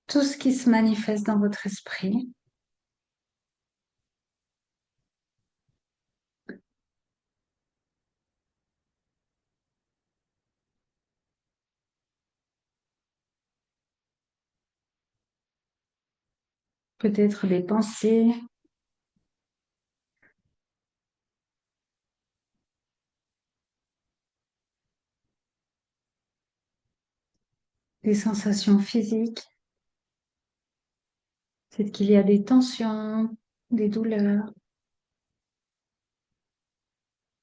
tout ce qui se manifeste dans votre esprit, peut-être des pensées, des sensations physiques, peut-être qu'il y a des tensions, des douleurs,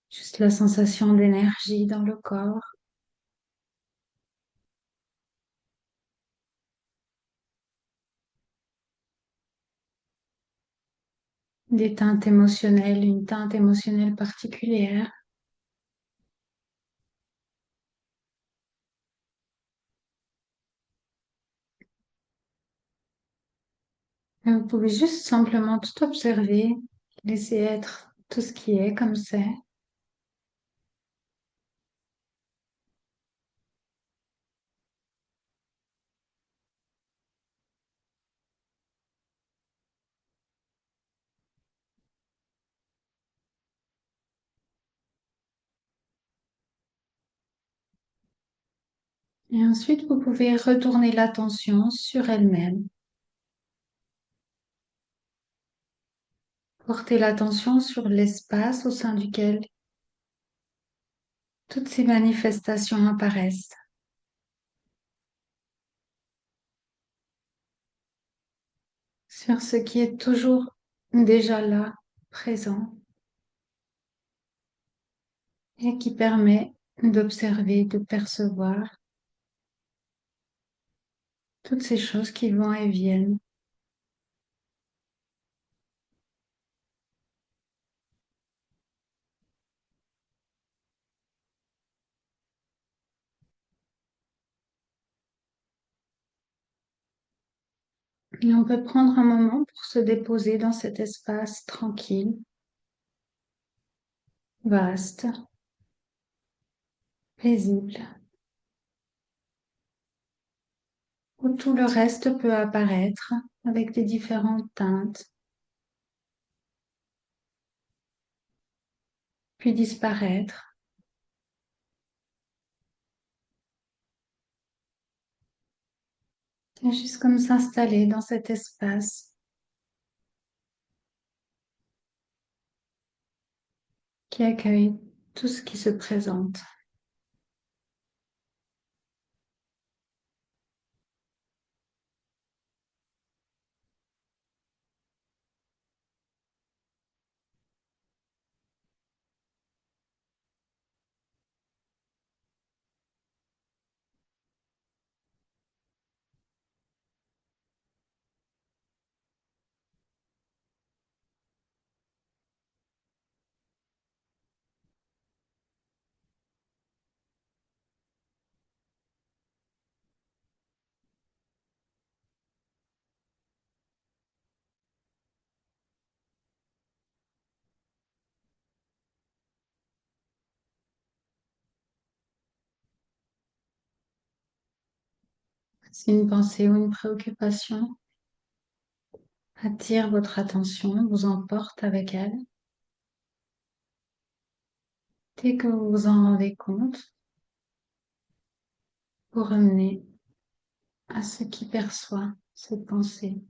juste la sensation d'énergie dans le corps, des teintes émotionnelles, une teinte émotionnelle particulière. Et vous pouvez juste simplement tout observer, laisser être tout ce qui est comme c'est. Et ensuite, vous pouvez retourner l'attention sur elle-même. Porter l'attention sur l'espace au sein duquel toutes ces manifestations apparaissent, sur ce qui est toujours déjà là, présent, et qui permet d'observer, de percevoir toutes ces choses qui vont et viennent. Et on peut prendre un moment pour se déposer dans cet espace tranquille, vaste, paisible, où tout le reste peut apparaître avec des différentes teintes, puis disparaître, et juste comme s'installer dans cet espace qui accueille tout ce qui se présente. Si une pensée ou une préoccupation attire votre attention, vous emporte avec elle, dès que vous vous en rendez compte, vous revenez à ce qui perçoit cette pensée.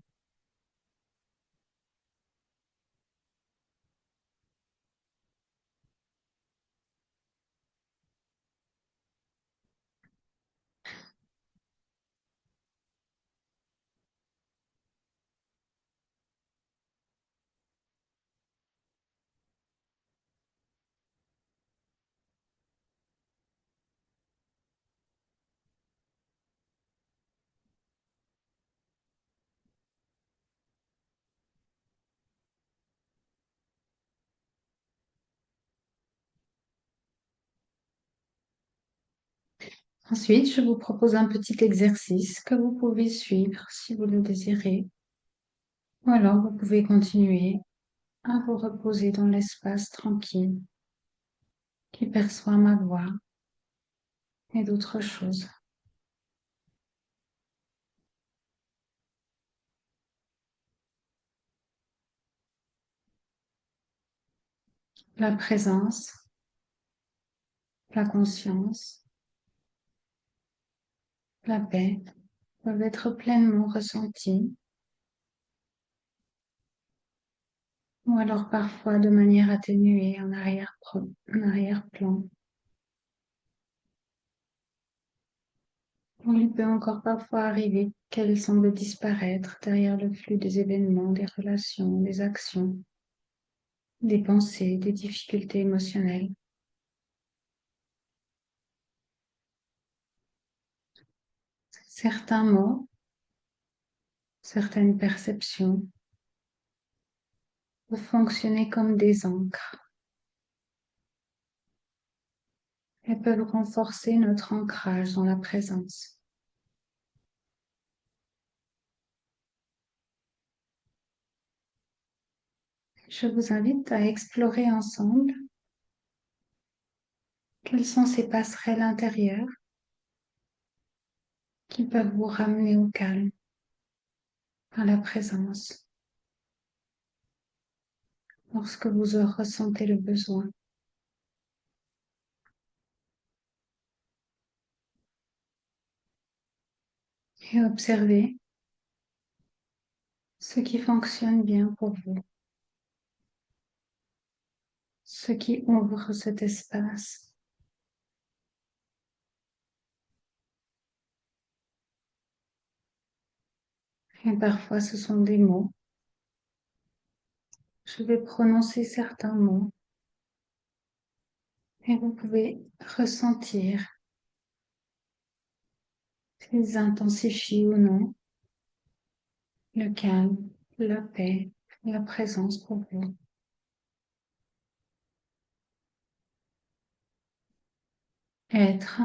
Ensuite, je vous propose un petit exercice que vous pouvez suivre si vous le désirez, ou alors vous pouvez continuer à vous reposer dans l'espace tranquille qui perçoit ma voix et d'autres choses. la présence, la conscience, la paix peuvent être pleinement ressentis, ou alors parfois de manière atténuée en arrière-plan. Il peut encore parfois arriver qu'elle semble disparaître derrière le flux des événements, des relations, des actions, des pensées, des difficultés émotionnelles. Certains mots, certaines perceptions peuvent fonctionner comme des encres. Elles peuvent renforcer notre ancrage dans la présence. Je vous invite à explorer ensemble quelles sont ces passerelles intérieures qui peuvent vous ramener au calme, à la présence, lorsque vous en ressentez le besoin. Et observez ce qui fonctionne bien pour vous, ce qui ouvre cet espace. Et parfois, ce sont des mots. Je vais prononcer certains mots et vous pouvez ressentir s'ils intensifient ou non le calme, la paix, la présence pour vous. Être,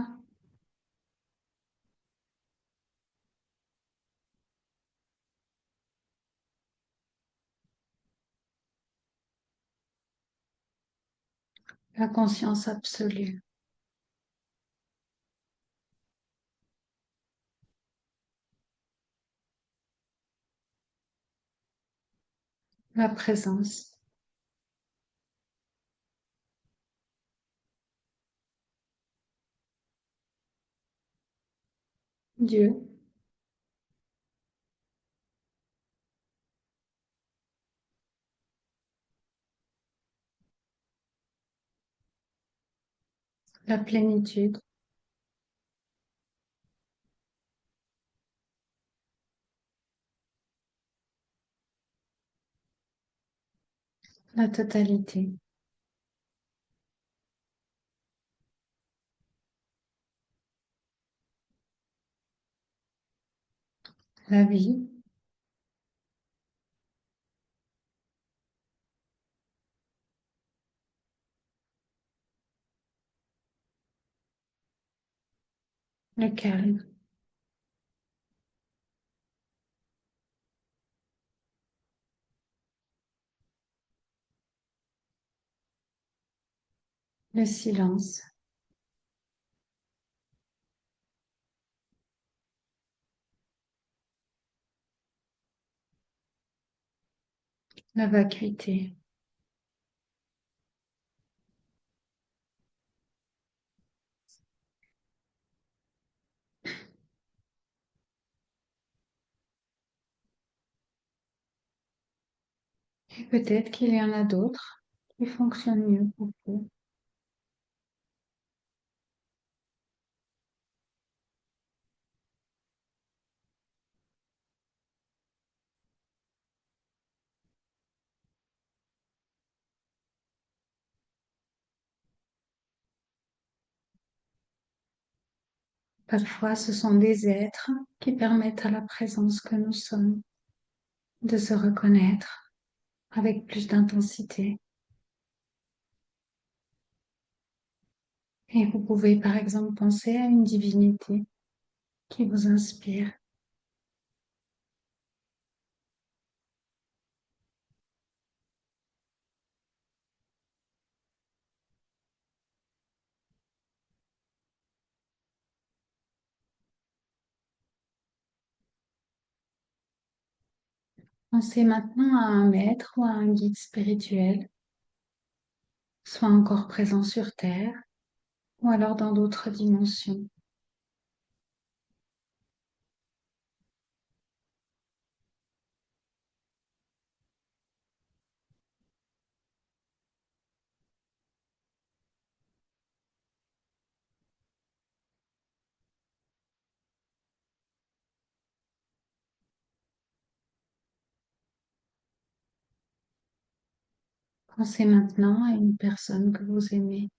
la conscience absolue, la présence, Dieu, la plénitude, la totalité, la vie, le calme, le silence, la vacuité. Et peut-être qu'il y en a d'autres qui fonctionnent mieux pour vous. Parfois, ce sont des êtres qui permettent à la présence que nous sommes de se reconnaître avec plus d'intensité. Et vous pouvez par exemple penser à une divinité qui vous inspire. Pensez maintenant à un maître ou à un guide spirituel soit encore présent sur Terre ou alors dans d'autres dimensions. Pensez maintenant à une personne que vous aimez,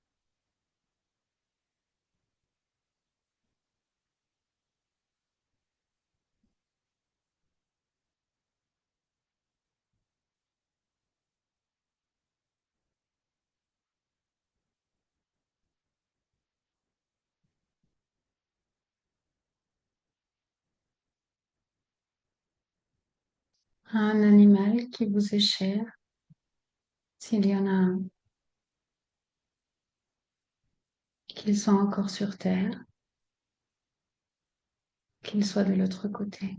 à un animal qui vous est cher, s'il y en a un, qu'il soit encore sur Terre, qu'il soit de l'autre côté.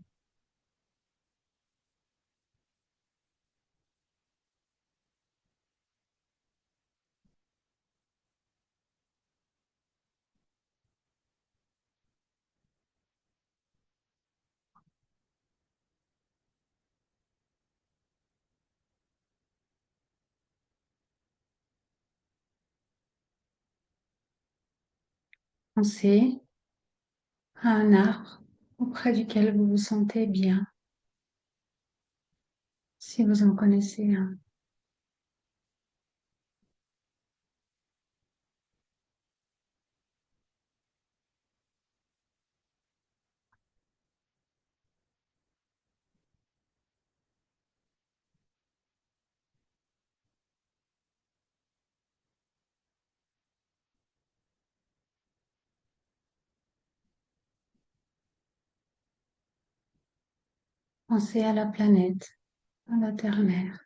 Pensez à un arbre auprès duquel vous vous sentez bien, si vous en connaissez un. Pensez à la planète, à la Terre-Mère.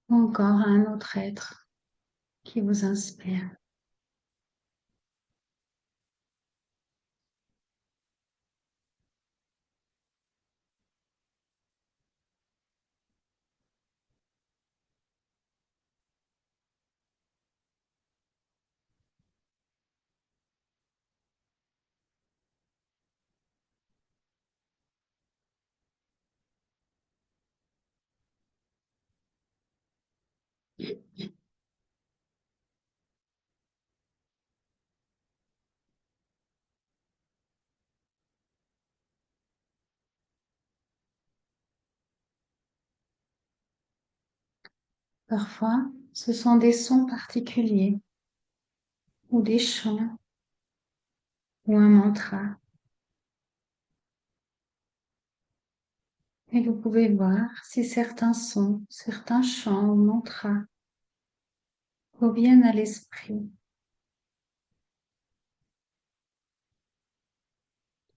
Ou encore à un autre être qui vous inspire. Parfois, ce sont des sons particuliers ou des chants ou un mantra. Et vous pouvez voir si certains sons, certains chants ou mantras vous viennent à l'esprit,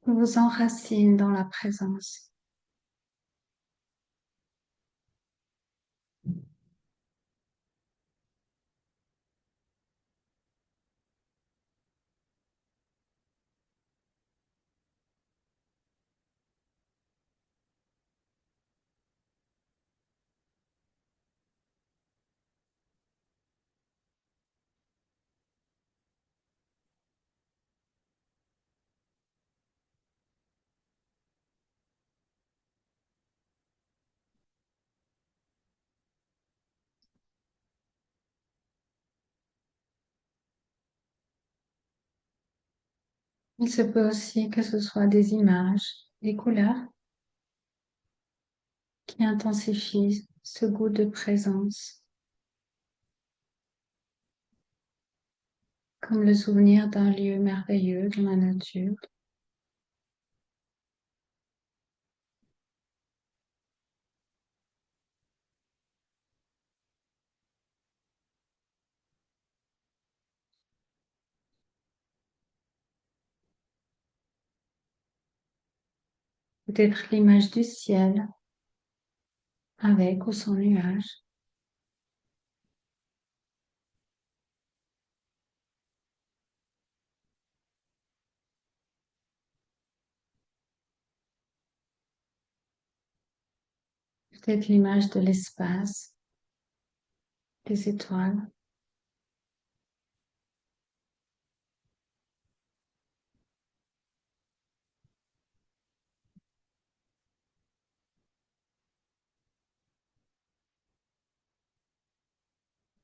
vous enracinent dans la présence. Il se peut aussi que ce soit des images, des couleurs qui intensifient ce goût de présence, comme le souvenir d'un lieu merveilleux dans la nature. peut-être l'image du ciel avec ou sans nuages, peut-être l'image de l'espace, des étoiles,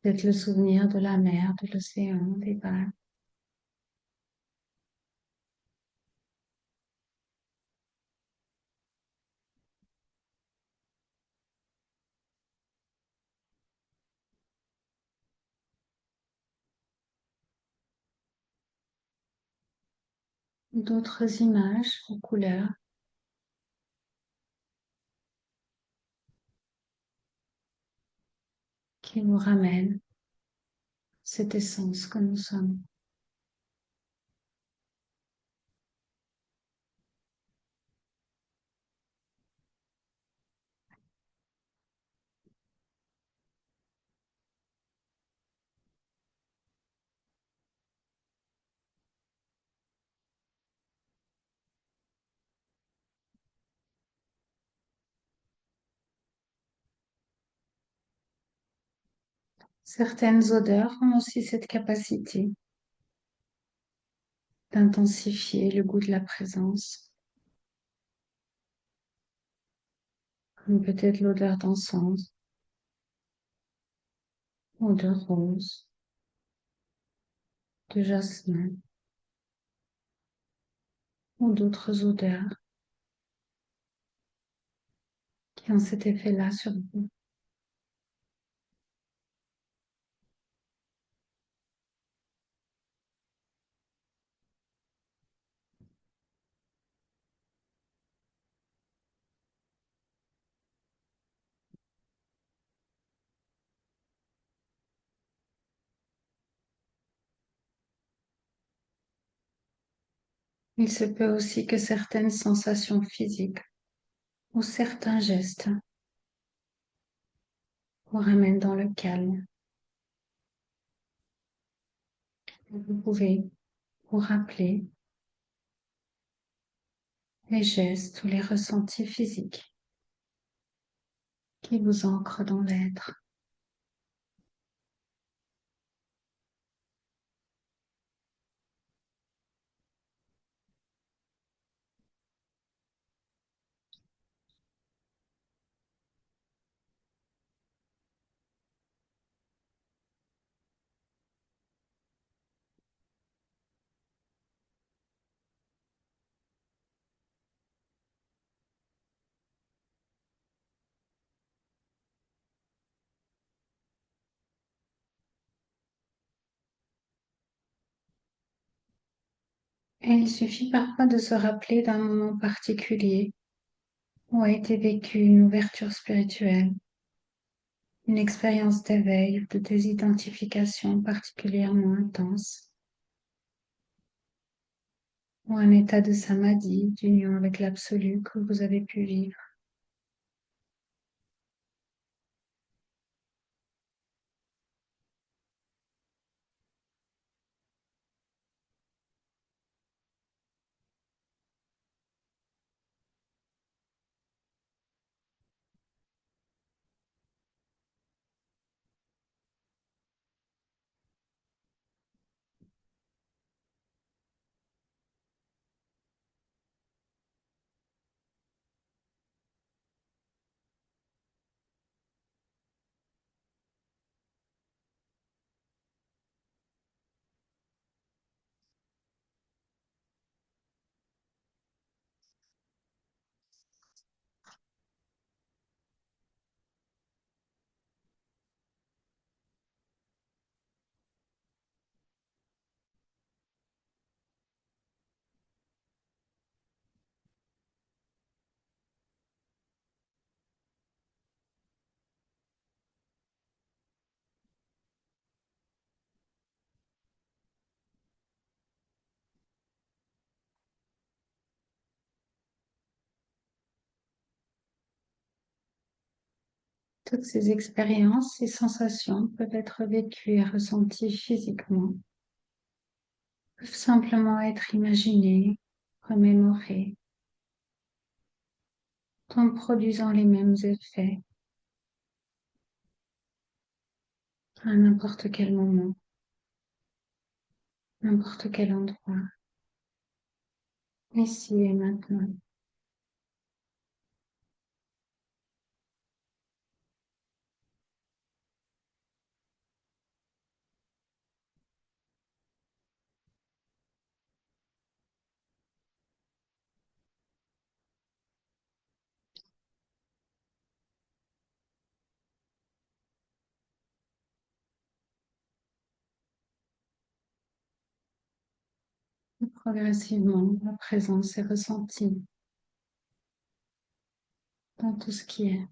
peut-être le souvenir de la mer, de l'océan, des vagues. D'autres images aux couleurs qui nous ramènent cette essence que nous sommes. Certaines odeurs ont aussi cette capacité d'intensifier le goût de la présence, comme peut-être l'odeur d'encens ou de rose, de jasmin ou d'autres odeurs qui ont cet effet-là sur vous. Il se peut aussi que certaines sensations physiques ou certains gestes vous ramènent dans le calme. Vous pouvez vous rappeler les gestes ou les ressentis physiques qui vous ancrent dans l'être. Et il suffit parfois de se rappeler d'un moment particulier où a été vécue une ouverture spirituelle, une expérience d'éveil, de désidentification particulièrement intense, ou un état de samadhi, d'union avec l'absolu que vous avez pu vivre. Toutes ces expériences, ces sensations peuvent être vécues et ressenties physiquement, peuvent simplement être imaginées, remémorées, en produisant les mêmes effets à n'importe quel moment, n'importe quel endroit, ici et maintenant. Et progressivement, la présence est ressentie dans tout ce qui est.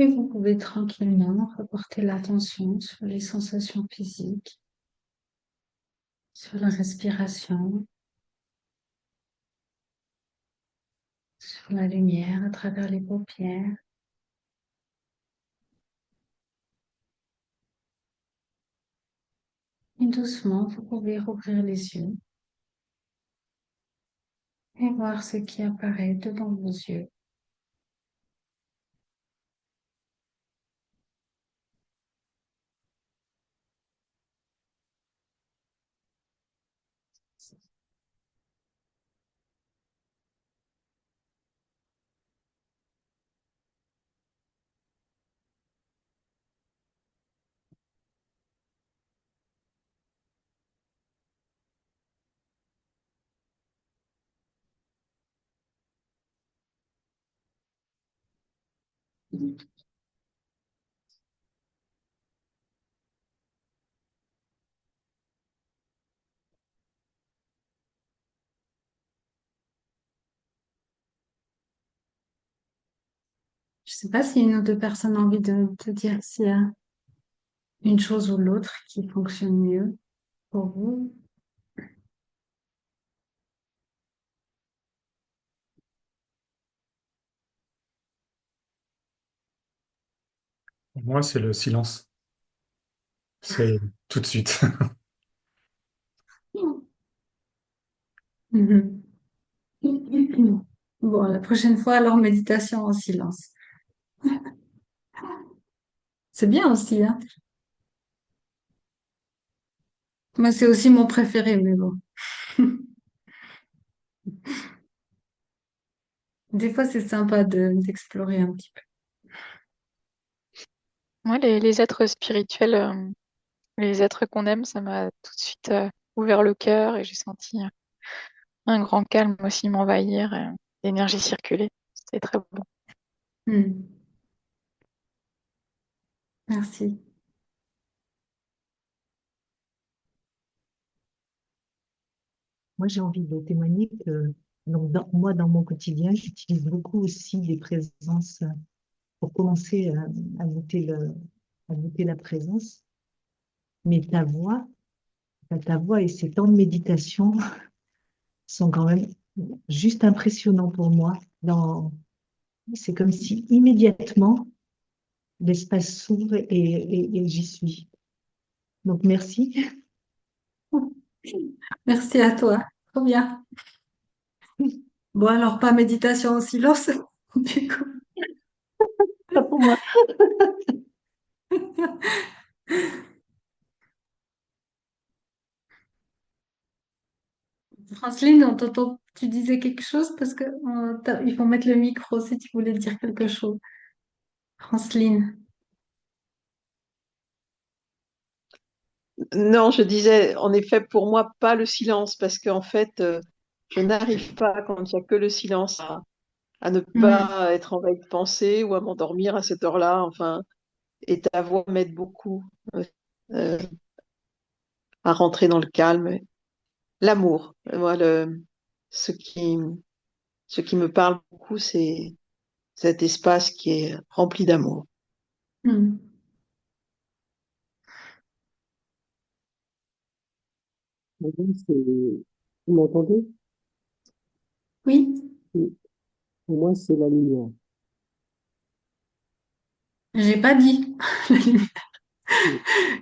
Et vous pouvez tranquillement reporter l'attention sur les sensations physiques, sur la respiration, sur la lumière à travers les paupières. Et doucement, vous pouvez rouvrir les yeux et voir ce qui apparaît devant vos yeux. Je ne sais pas si une ou deux personnes ont envie de te dire s'il y a une chose ou l'autre qui fonctionne mieux pour vous. Pour moi, c'est le silence. C'est tout de suite. Mhm. Bon, la prochaine fois, alors méditation en silence. C'est bien aussi, hein. Moi, c'est aussi mon préféré, mais bon. Des fois, c'est sympa d'explorer un petit peu. Moi, les êtres spirituels, les êtres qu'on aime, ça m'a tout de suite ouvert le cœur et j'ai senti un grand calme aussi m'envahir, l'énergie circuler. C'était très bon. Hmm. Merci. Moi, j'ai envie de témoigner que donc moi, dans mon quotidien, j'utilise beaucoup aussi des présences pour commencer à goûter à goûter la présence. Mais ta voix et ces temps de méditation sont quand même juste impressionnants pour moi. C'est comme si immédiatement l'espace s'ouvre et j'y suis. Donc merci. Merci à toi. Trop bien. Bon, alors pas méditation au silence, du coup. Pas pour moi. Franceline, on t'entend, tu disais quelque chose parce que il faut mettre le micro si tu voulais dire quelque chose. Franceline. Non, je disais, en effet, pour moi, pas le silence, parce qu'en fait, je n'arrive pas, quand il n'y a que le silence, à ne Hmm. pas être envahi de pensée ou à m'endormir à cette heure-là. Enfin, et ta voix m'aide beaucoup euh, à rentrer dans le calme. L'amour, moi, ce qui, ce qui me parle beaucoup, c'est cet espace qui est rempli d'amour. Hmm. Bonjour, vous m'entendez? Oui, Oui. Pour moi, c'est la lumière. j'ai pas dit. Oui.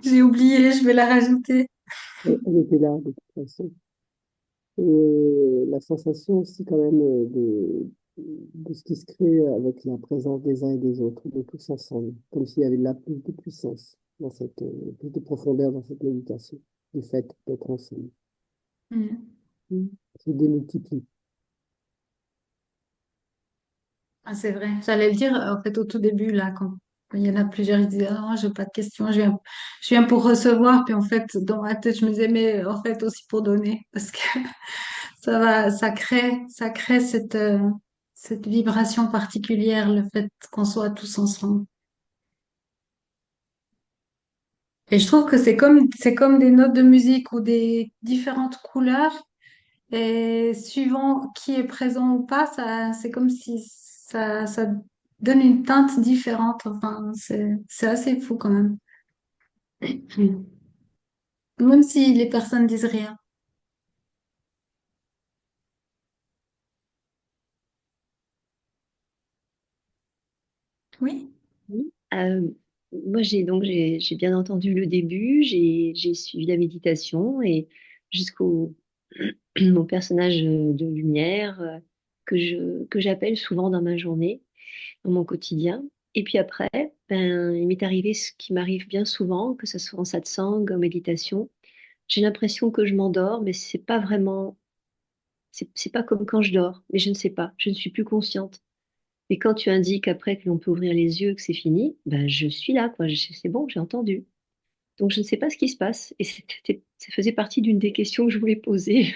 J'ai oublié, je vais la rajouter. Elle était là, de toute façon. Et la sensation aussi, quand même, de ce qui se crée avec la présence des uns et des autres, de tous ensemble, comme s'il y avait de la plus de puissance dans plus de profondeur dans cette méditation, du fait d'être ensemble. Hmm. Se démultiplie. Ah, c'est vrai, j'allais le dire en fait au tout début, là, quand il y en a plusieurs, ils disaient, ah, j'ai pas de questions, je viens pour recevoir, puis en fait, dans ma tête, je me disais, mais en fait aussi pour donner, parce que ça crée cette vibration particulière, le fait qu'on soit tous ensemble. Et je trouve que c'est comme des notes de musique ou des différentes couleurs. Et suivant qui est présent ou pas, c'est comme si ça donne une teinte différente. Enfin, c'est assez fou quand même. Même si les personnes disent rien. Oui. Oui. Moi, j'ai bien entendu le début, j'ai suivi la méditation et jusqu'au mon personnage de lumière que j'appelle souvent dans ma journée, dans mon quotidien. Et puis après, ben, il m'est arrivé ce qui m'arrive bien souvent, que ce soit en satsang, en méditation. J'ai l'impression que je m'endors, mais c'est pas vraiment, c'est pas comme quand je dors, mais je ne sais pas, je ne suis plus consciente. Et quand tu indiques après que l'on peut ouvrir les yeux, que c'est fini, ben je suis là, quoi. C'est bon, j'ai entendu. Donc je ne sais pas ce qui se passe. Et ça faisait partie d'une des questions que je voulais poser.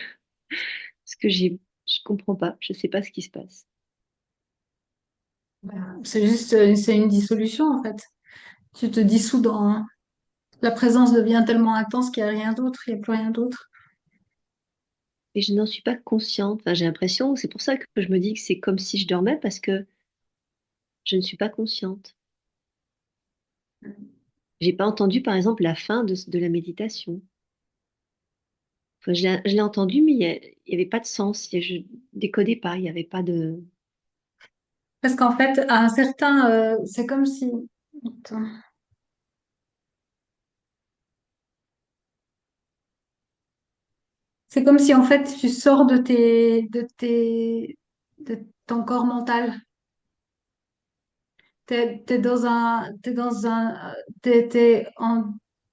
Parce que je comprends pas, je ne sais pas ce qui se passe. Voilà. C'est juste, c'est une dissolution en fait. Tu te dissous dans. La présence devient tellement intense qu'il n'y a rien d'autre, il n'y a plus rien d'autre. Et je n'en suis pas consciente. Enfin, j'ai l'impression, c'est pour ça que je me dis que c'est comme si je dormais parce que je ne suis pas consciente. J'ai pas entendu, par exemple, la fin de la méditation. Enfin, je l'ai entendu, mais il y avait pas de sens. Je décodais pas, il n'y avait pas de. Parce qu'en fait, à un certain, c'est comme si. Attends. C'est comme si en fait tu sors de ton corps mental. T'es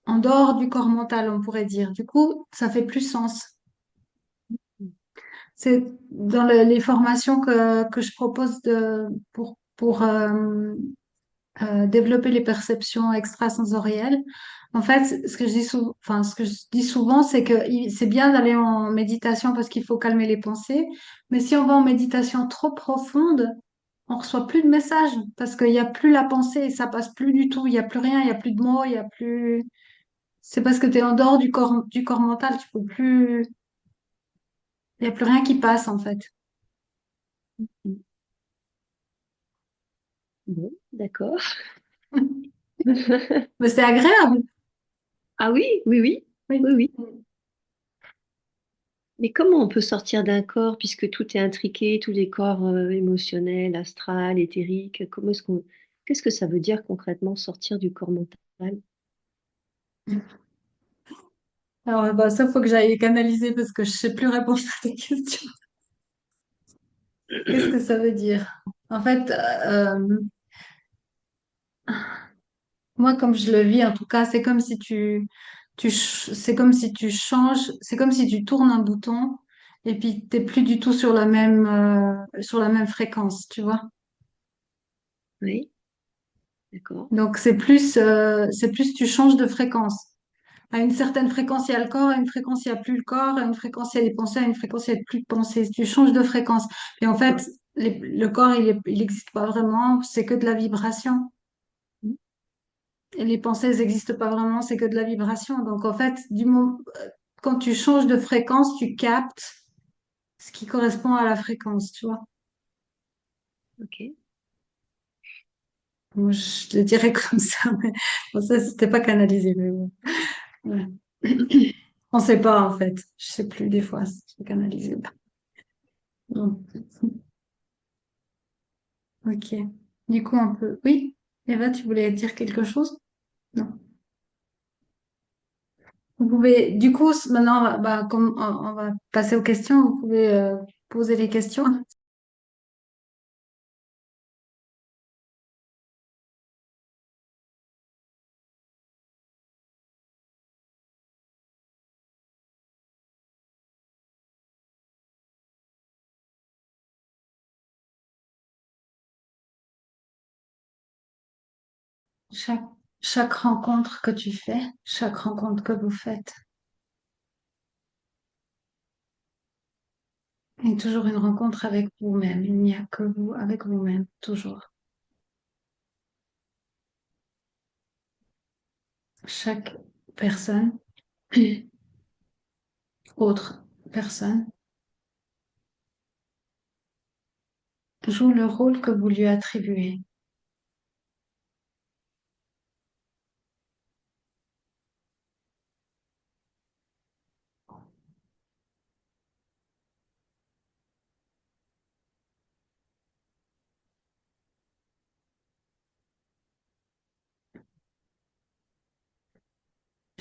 en dehors du corps mental, on pourrait dire. Du coup, ça fait plus sens. C'est dans les formations que je propose pour développer les perceptions extrasensorielles. En fait, ce que je dis souvent, c'est que c'est bien d'aller en méditation parce qu'il faut calmer les pensées. Mais si on va en méditation trop profonde, on reçoit plus de messages parce qu'il n'y a plus la pensée et ça passe plus du tout. Il n'y a plus rien, il n'y a plus de mots, il y a plus. C'est parce que tu es en dehors du corps mental, tu peux plus. Il n'y a plus rien qui passe en fait. Bon, d'accord. Mais c'est agréable. Ah oui, oui, oui, Oui. oui, oui. Mais comment on peut sortir d'un corps puisque tout est intriqué, tous les corps émotionnels, astral, éthérique, qu'est-ce que ça veut dire concrètement sortir du corps mental? Alors, bah, ça, faut que j'aille canaliser parce que je sais plus répondre à tes questions. Qu'est-ce que ça veut dire? En fait, moi, comme je le vis, en tout cas, c'est comme si c'est comme si tu changes, c'est comme si tu tournes un bouton et puis t'es plus du tout sur la même fréquence, tu vois. Oui, d'accord. Donc, c'est plus tu changes de fréquence. À une certaine fréquence, il y a le corps, à une fréquence, il n'y a plus le corps, à une fréquence, il y a les pensées, à une fréquence, il n'y a plus de pensées. Tu changes de fréquence. Et en fait, le corps, il n'existe pas vraiment, c'est que de la vibration. Et les pensées, elles n'existent pas vraiment, c'est que de la vibration. Donc, en fait, quand tu changes de fréquence, tu captes ce qui correspond à la fréquence, tu vois. Ok. Moi, je le dirais comme ça, mais bon, ça, c'était pas canalisé, mais bon. Ouais. On sait pas, en fait. Je sais plus, des fois, si c'est canalisé ou pas. Non. Ok. Du coup, on peut. Oui, Eva, tu voulais dire quelque chose? Non. Vous pouvez. Du coup, maintenant, comme on va passer aux questions, vous pouvez poser les questions. Chaque, chaque rencontre que tu fais, chaque rencontre que vous faites, est toujours une rencontre avec vous-même. Il n'y a que vous avec vous-même, toujours. Chaque personne, autre personne, joue le rôle que vous lui attribuez.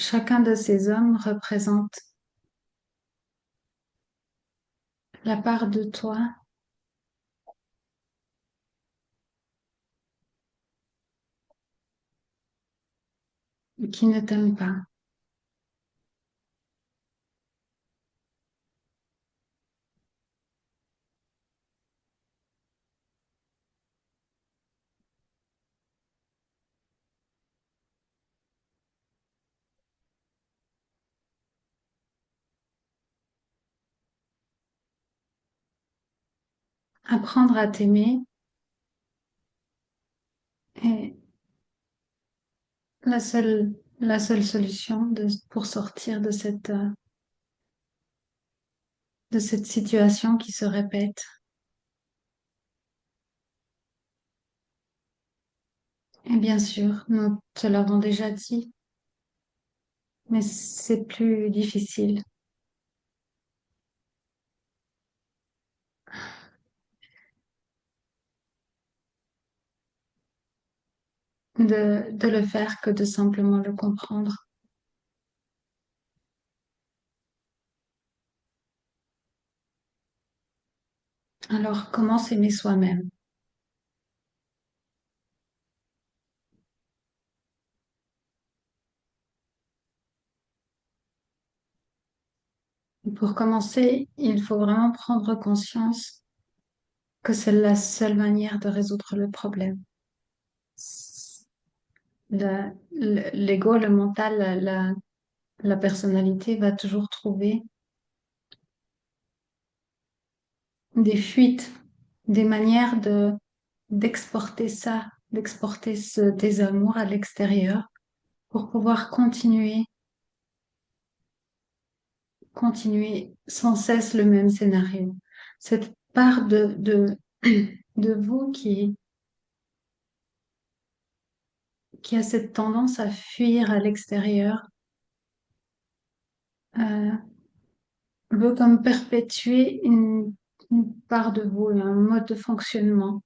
Chacun de ces hommes représente la part de toi qui ne t'aime pas. Apprendre à t'aimer est la seule solution pour sortir de cette situation qui se répète. Et bien sûr, nous te l'avons déjà dit, mais c'est plus difficile de le faire que de simplement le comprendre. Alors, comment s'aimer soi-même? Pour commencer, il faut vraiment prendre conscience que c'est la seule manière de résoudre le problème. L'ego, le mental, la personnalité va toujours trouver des fuites, des manières d'exporter ça, d'exporter tes amours à l'extérieur pour pouvoir continuer sans cesse le même scénario. Cette part de vous qui a cette tendance à fuir à l'extérieur, euh, veut comme perpétuer une part de vous, un mode de fonctionnement.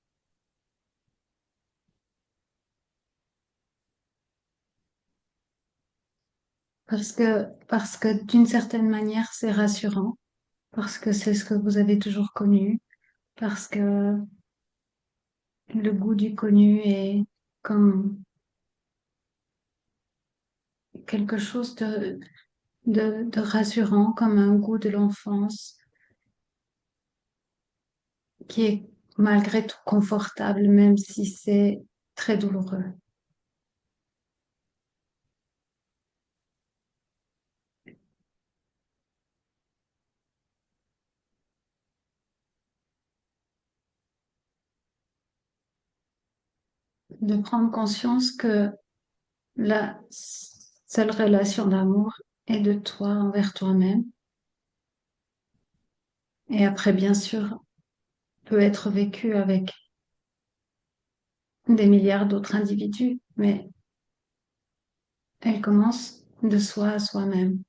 Parce que d'une certaine manière, c'est rassurant, parce que c'est ce que vous avez toujours connu, parce que le goût du connu est comme quelque chose de rassurant, comme un goût de l'enfance qui est malgré tout confortable, même si c'est très douloureux. De prendre conscience que la seule relation d'amour est de toi envers toi-même. Et après, bien sûr, peut être vécue avec des milliards d'autres individus, mais elle commence de soi à soi-même.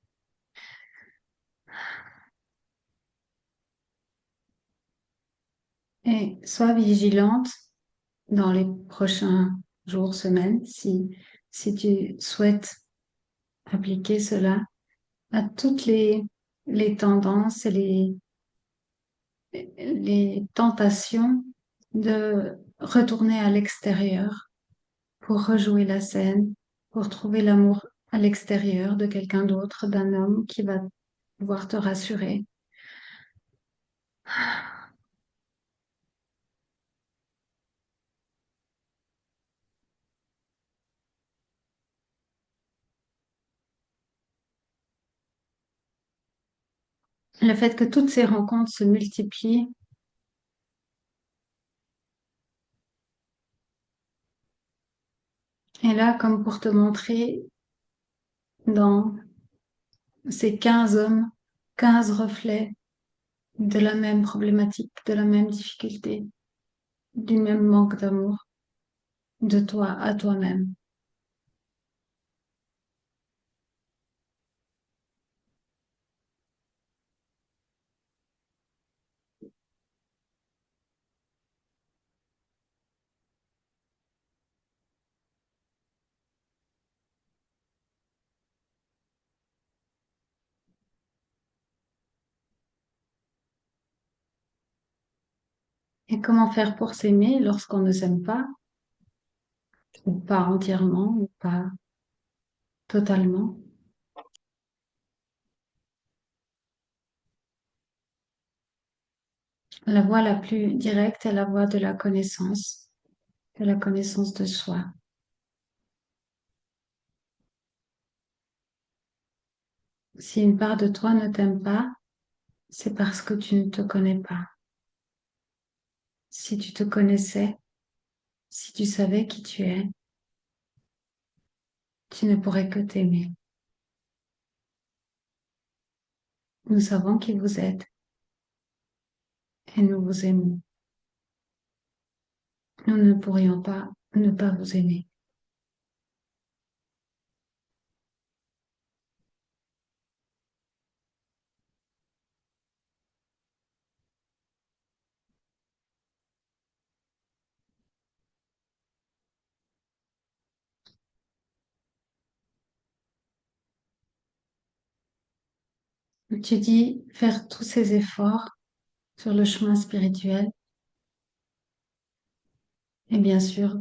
Et sois vigilante dans les prochains jours, semaines, si tu souhaites appliquer cela à toutes les tendances et les tentations de retourner à l'extérieur pour rejouer la scène, pour trouver l'amour à l'extérieur de quelqu'un d'autre, d'un homme qui va pouvoir te rassurer. Le fait que toutes ces rencontres se multiplient est là comme pour te montrer dans ces 15 hommes, 15 reflets de la même problématique, de la même difficulté, du même manque d'amour, de toi à toi-même. Et comment faire pour s'aimer lorsqu'on ne s'aime pas, ou pas entièrement, ou pas totalement? La voie la plus directe est la voie de la connaissance de soi. Si une part de toi ne t'aime pas, c'est parce que tu ne te connais pas. Si tu te connaissais, si tu savais qui tu es, tu ne pourrais que t'aimer. Nous savons qui vous êtes et nous vous aimons. Nous ne pourrions pas ne pas vous aimer. Tu dis faire tous ces efforts sur le chemin spirituel et bien sûr,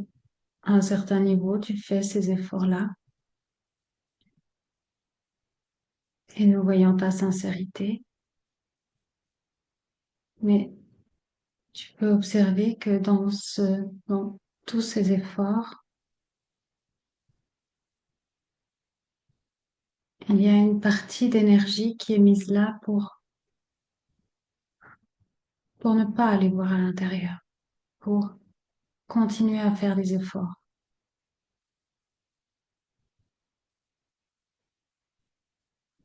à un certain niveau, tu fais ces efforts-là et nous voyons ta sincérité, mais tu peux observer que dans tous ces efforts, il y a une partie d'énergie qui est mise là pour ne pas aller voir à l'intérieur, pour continuer à faire des efforts,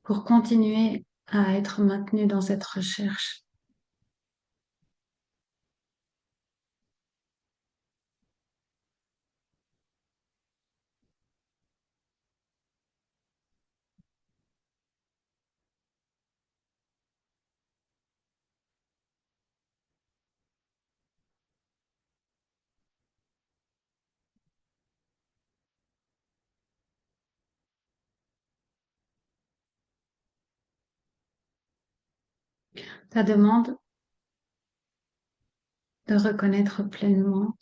pour continuer à être maintenu dans cette recherche. Ta demande de reconnaître pleinement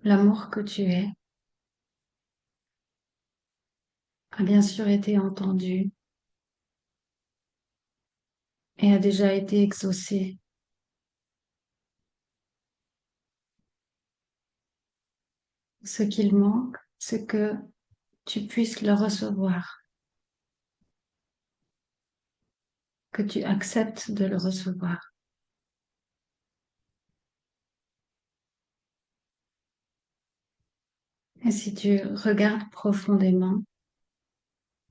l'amour que tu es a bien sûr été entendu et a déjà été exaucé. Ce qu'il manque, c'est que tu puisses le recevoir, que tu acceptes de le recevoir. Et si tu regardes profondément,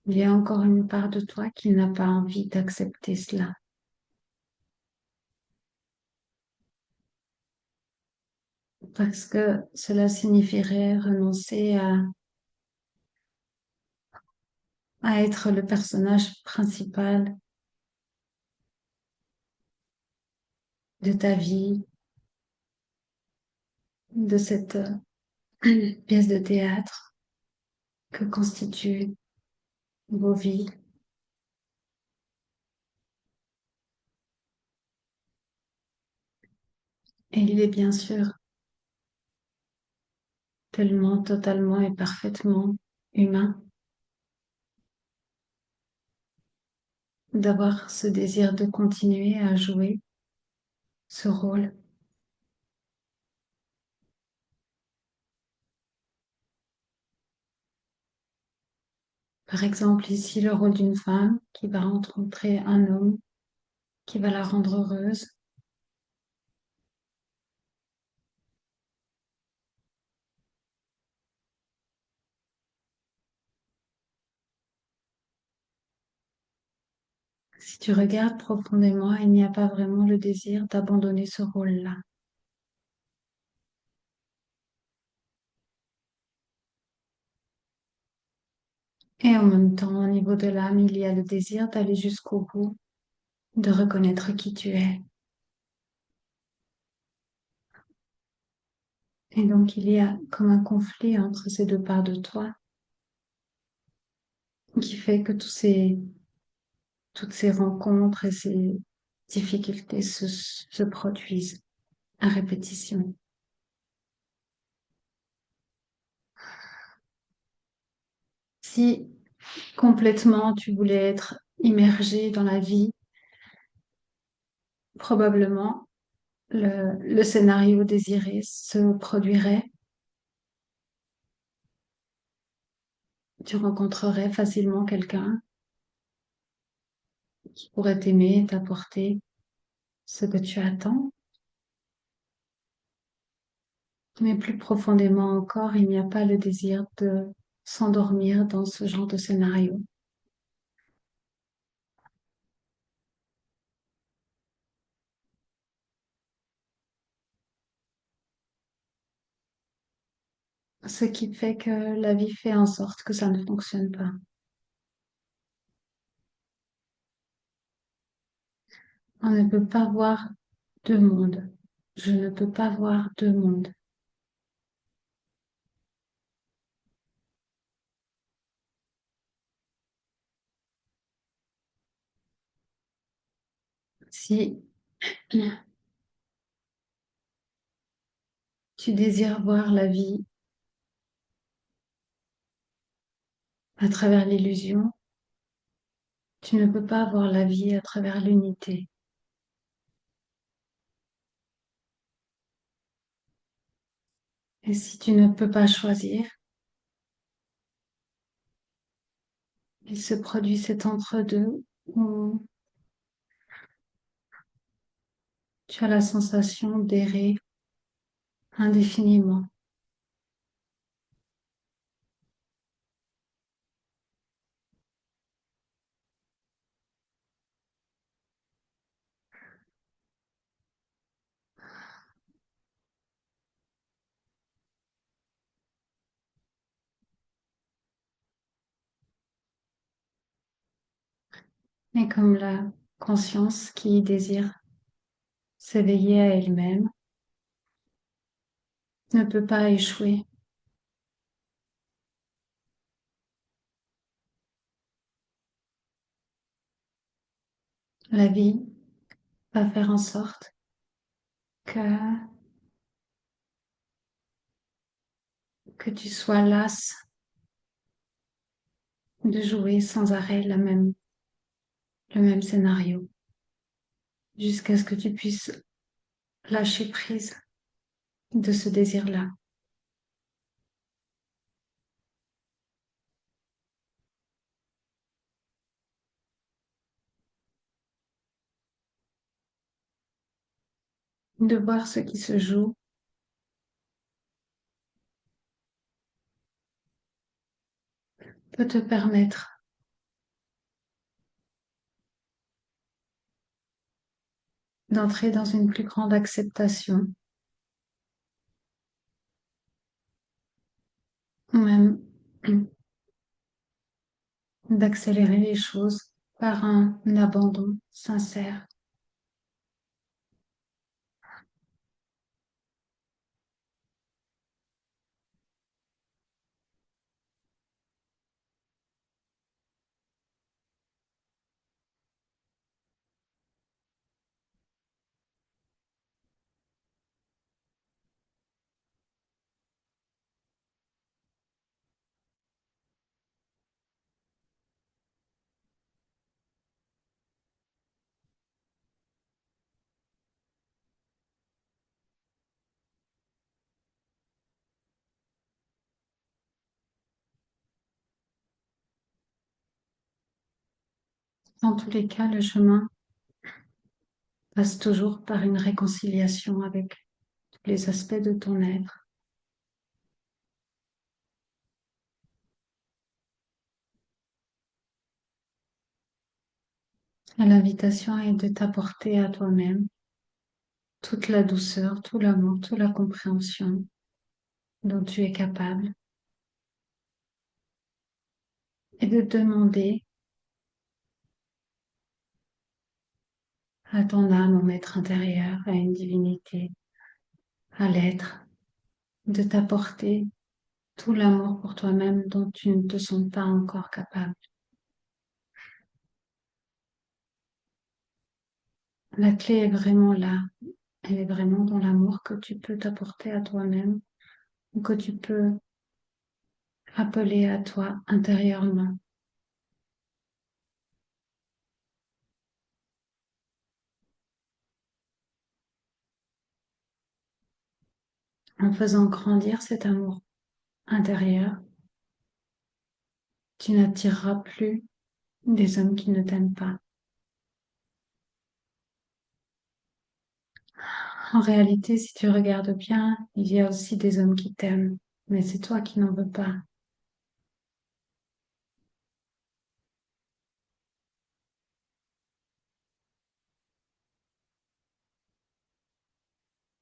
il y a encore une part de toi qui n'a pas envie d'accepter cela. Parce que cela signifierait renoncer à être le personnage principal de ta vie, de cette pièce de théâtre que constituent vos vies. Et il est bien sûr tellement, totalement et parfaitement humain d'avoir ce désir de continuer à jouer ce rôle. Par exemple, ici, le rôle d'une femme qui va rencontrer un homme qui va la rendre heureuse. Si tu regardes profondément, il n'y a pas vraiment le désir d'abandonner ce rôle-là. Et en même temps, au niveau de l'âme, il y a le désir d'aller jusqu'au bout, de reconnaître qui tu es. Et donc, il y a comme un conflit entre ces deux parts de toi qui fait que toutes ces rencontres et ces difficultés se produisent à répétition. Si complètement tu voulais être immergé dans la vie, probablement le scénario désiré se produirait. Tu rencontrerais facilement quelqu'un qui pourrait t'aimer et t'apporter ce que tu attends. Mais plus profondément encore, il n'y a pas le désir de s'endormir dans ce genre de scénario. Ce qui fait que la vie fait en sorte que ça ne fonctionne pas. On ne peut pas voir deux mondes. Je ne peux pas voir deux mondes. Si tu désires voir la vie à travers l'illusion, tu ne peux pas voir la vie à travers l'unité. Et si tu ne peux pas choisir, il se produit cet entre-deux où tu as la sensation d'errer indéfiniment. Et comme la conscience qui désire s'éveiller à elle-même ne peut pas échouer. La vie va faire en sorte que tu sois lasse de jouer sans arrêt le même scénario, jusqu'à ce que tu puisses lâcher prise de ce désir-là. De voir ce qui se joue peut te permettre d'entrer dans une plus grande acceptation, ou même d'accélérer les choses par un abandon sincère. Dans tous les cas, le chemin passe toujours par une réconciliation avec tous les aspects de ton être. Et l'invitation est de t'apporter à toi-même toute la douceur, tout l'amour, toute la compréhension dont tu es capable et de demander à ton âme, au maître intérieur, à une divinité, à l'être, de t'apporter tout l'amour pour toi-même dont tu ne te sens pas encore capable. La clé est vraiment là. Elle est vraiment dans l'amour que tu peux t'apporter à toi-même ou que tu peux appeler à toi intérieurement. En faisant grandir cet amour intérieur, tu n'attireras plus des hommes qui ne t'aiment pas. En réalité, si tu regardes bien, il y a aussi des hommes qui t'aiment, mais c'est toi qui n'en veux pas,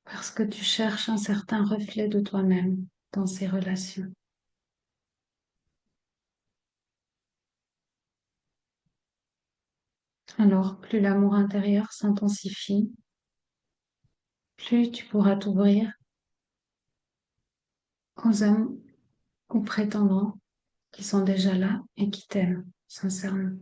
parce que tu cherches un certain reflet de toi-même dans ces relations. Alors, plus l'amour intérieur s'intensifie, plus tu pourras t'ouvrir aux hommes ou prétendants qui sont déjà là et qui t'aiment sincèrement.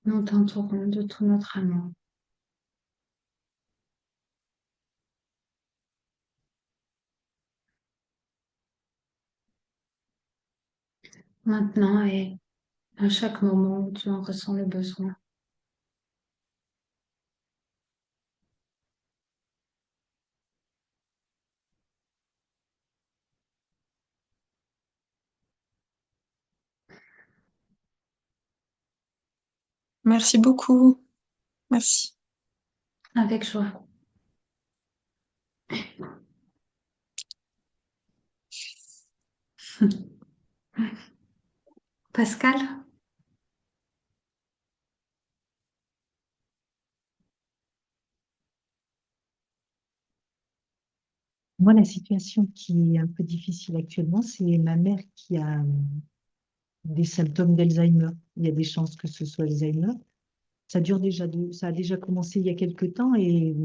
Nous t'entourons de tout notre amour. Maintenant et à chaque moment où tu en ressens le besoin. Merci beaucoup. Merci. Avec joie. Pascal? Moi, la situation qui est un peu difficile actuellement, c'est ma mère des symptômes d'Alzheimer. Il y a des chances que ce soit Alzheimer. Ça a déjà commencé il y a quelque temps et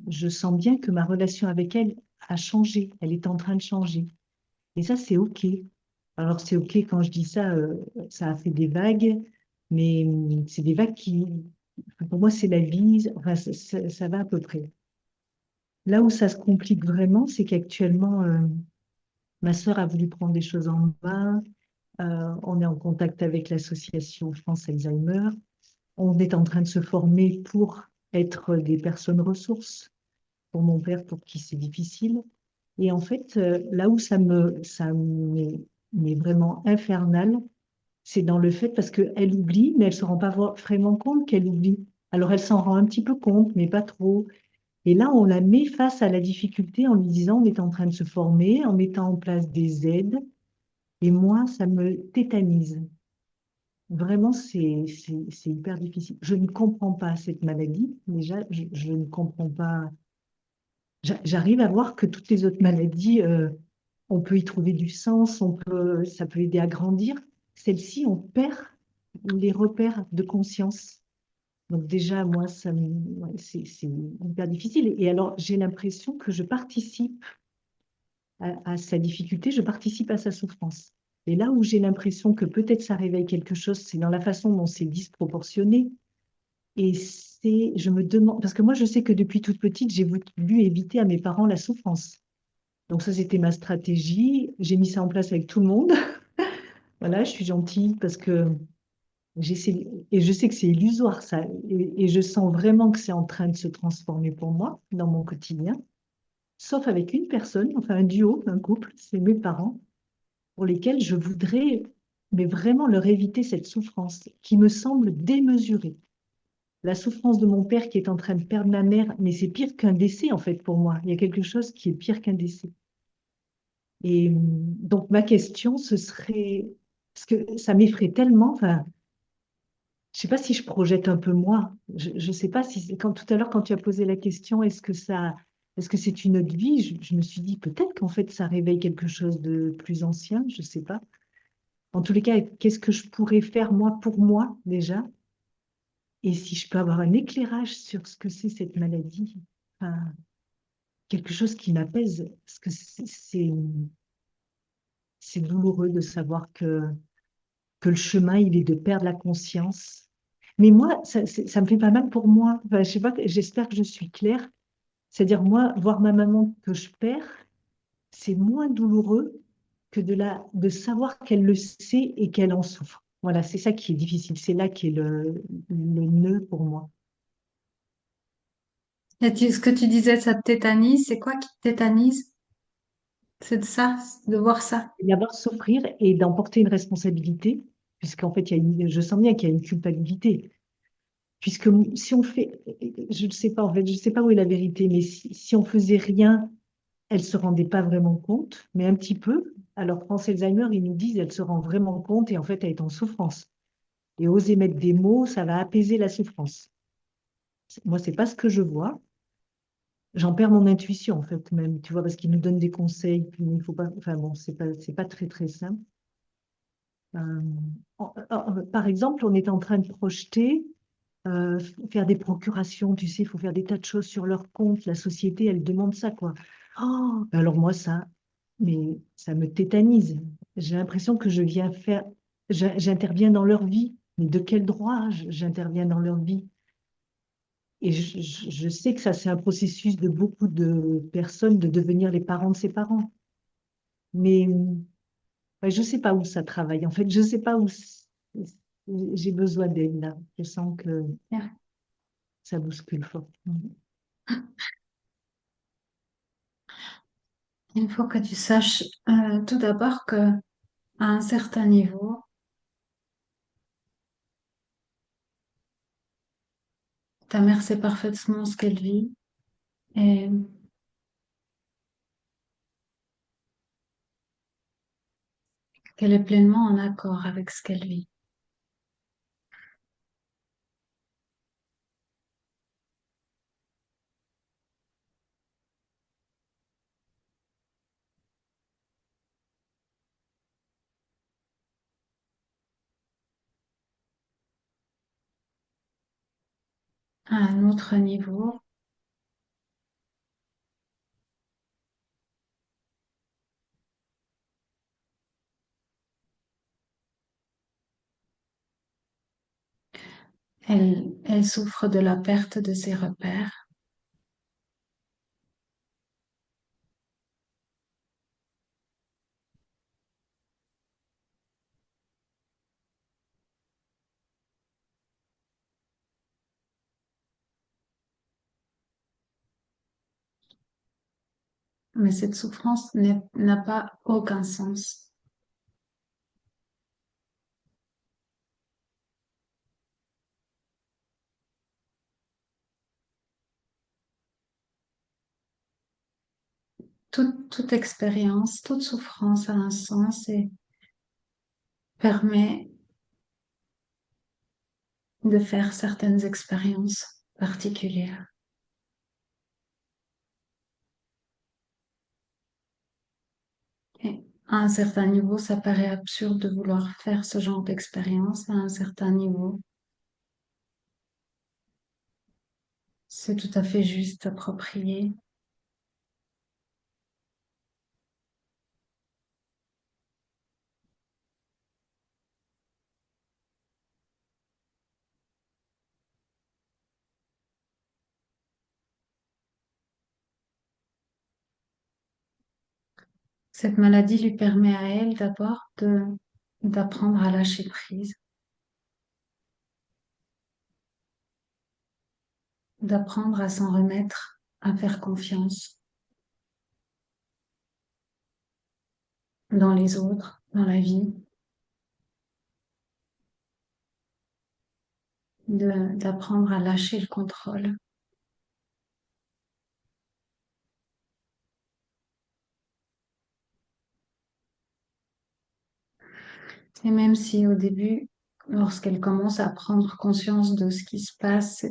je sens bien que ma relation avec elle a changé. Elle est en train de changer. Et ça, c'est OK. Alors, c'est OK quand je dis ça, ça a fait des vagues, mais c'est des vagues qui, pour moi, c'est la vie. Enfin, ça va à peu près. Là où ça se complique vraiment, c'est qu'actuellement, ma sœur a voulu prendre des choses en main. On est en contact avec l'association France Alzheimer. On est en train de se former pour être des personnes ressources pour mon père, pour qui c'est difficile. Et en fait, là où ça m'est vraiment infernal, c'est dans le fait parce qu'elle oublie, mais elle ne se rend pas vraiment compte qu'elle oublie. Alors elle s'en rend un petit peu compte, mais pas trop. Et là, on la met face à la difficulté en lui disant, on est en train de se former, en mettant en place des aides. Et moi, ça me tétanise. Vraiment, c'est hyper difficile. Je ne comprends pas cette maladie. Déjà, je ne comprends pas. J'arrive à voir que toutes les autres maladies, on peut y trouver du sens, ça peut aider à grandir. Celle-ci, on perd les repères de conscience. Donc déjà, moi, ouais, c'est hyper difficile. Et alors, j'ai l'impression que je participe à sa difficulté, je participe à sa souffrance. Et là où j'ai l'impression que peut-être ça réveille quelque chose, c'est dans la façon dont c'est disproportionné. Et je me demande, parce que moi, je sais que depuis toute petite, j'ai voulu éviter à mes parents la souffrance. Donc ça, c'était ma stratégie. J'ai mis ça en place avec tout le monde. Voilà, je suis gentille parce que j'essaie, et je sais que c'est illusoire ça, et je sens vraiment que c'est en train de se transformer pour moi dans mon quotidien, sauf avec une personne, enfin un duo, un couple, c'est mes parents, pour lesquels je voudrais, mais vraiment leur éviter cette souffrance qui me semble démesurée. La souffrance de mon père qui est en train de perdre ma mère, mais c'est pire qu'un décès en fait pour moi. Il y a quelque chose qui est pire qu'un décès. Et donc ma question, ce serait, parce que ça m'effraie tellement, enfin, je ne sais pas si je projette un peu moi. Je ne sais pas si, quand tout à l'heure, quand tu as posé la question, est-ce que c'est une autre vie, je me suis dit peut-être qu'en fait ça réveille quelque chose de plus ancien, je ne sais pas. En tous les cas, qu'est-ce que je pourrais faire moi pour moi déjà? Et si je peux avoir un éclairage sur ce que c'est cette maladie, enfin, quelque chose qui m'apaise, parce que c'est douloureux de savoir que le chemin, il est de perdre la conscience. Mais moi, ça me fait pas mal pour moi. Enfin, je sais pas, j'espère que je suis claire. C'est-à-dire, moi, voir ma maman que je perds, c'est moins douloureux que de savoir qu'elle le sait et qu'elle en souffre. Voilà, c'est ça qui est difficile. C'est là qui est le nœud pour moi. Ce que tu disais, ça te tétanise, c'est quoi qui te tétanise? C'est de ça, de voir ça. Et d'abord souffrir et d'en porter une responsabilité, puisqu'en fait, je sens bien qu'il y a une culpabilité. Puisque si on fait, je ne sais pas, en fait, je ne sais pas où est la vérité, mais si on faisait rien, elle se rendait pas vraiment compte, mais un petit peu. Alors, France Alzheimer, ils nous disent, elle se rend vraiment compte et en fait, elle est en souffrance. Et oser mettre des mots, ça va apaiser la souffrance. Moi, c'est pas ce que je vois. J'en perds mon intuition, en fait, même, tu vois, parce qu'ils nous donnent des conseils, puis il faut pas, enfin bon, c'est pas très, très simple. Euh, Par exemple, on est en train de projeter euh, faire des procurations, tu sais, il faut faire des tas de choses sur leur compte. La société, elle demande ça, quoi. Oh, alors moi, mais ça me tétanise. J'ai l'impression que je viens faire, j'interviens dans leur vie. Mais de quel droit j'interviens dans leur vie? Et je sais que ça, c'est un processus de beaucoup de personnes de devenir les parents de ses parents. Mais ouais, je ne sais pas où ça travaille. En fait, je ne sais pas où j'ai besoin d'aide là. Je sens que ça bouscule fort. Il faut que tu saches tout d'abord que à un certain niveau, ta mère sait parfaitement ce qu'elle vit et qu'elle est pleinement en accord avec ce qu'elle vit. à un autre niveau. Elle souffre de la perte de ses repères. Mais cette souffrance n'a pas aucun sens. Toute expérience, toute souffrance a un sens et permet de faire certaines expériences particulières. Et à un certain niveau, ça paraît absurde de vouloir faire ce genre d'expérience. À un certain niveau, c'est tout à fait juste, approprié. Cette maladie lui permet à elle d'abord d'apprendre à lâcher prise, d'apprendre à s'en remettre, à faire confiance dans les autres, dans la vie, d'apprendre à lâcher le contrôle. Et même si au début, lorsqu'elle commence à prendre conscience de ce qui se passe,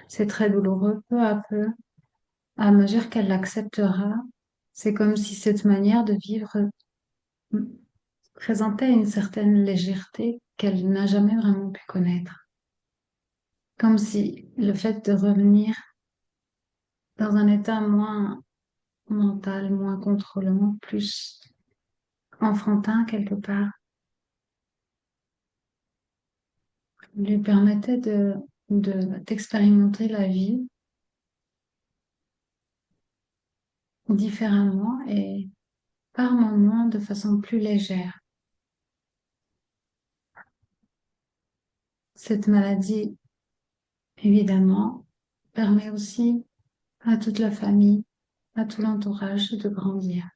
c'est très douloureux, peu à peu, à mesure qu'elle l'acceptera, c'est comme si cette manière de vivre présentait une certaine légèreté qu'elle n'a jamais vraiment pu connaître. Comme si le fait de revenir dans un état moins mental, moins contrôlant, plus enfantin quelque part, lui permettait d'expérimenter la vie différemment et par moments de façon plus légère. Cette maladie, évidemment, permet aussi à toute la famille, à tout l'entourage de grandir.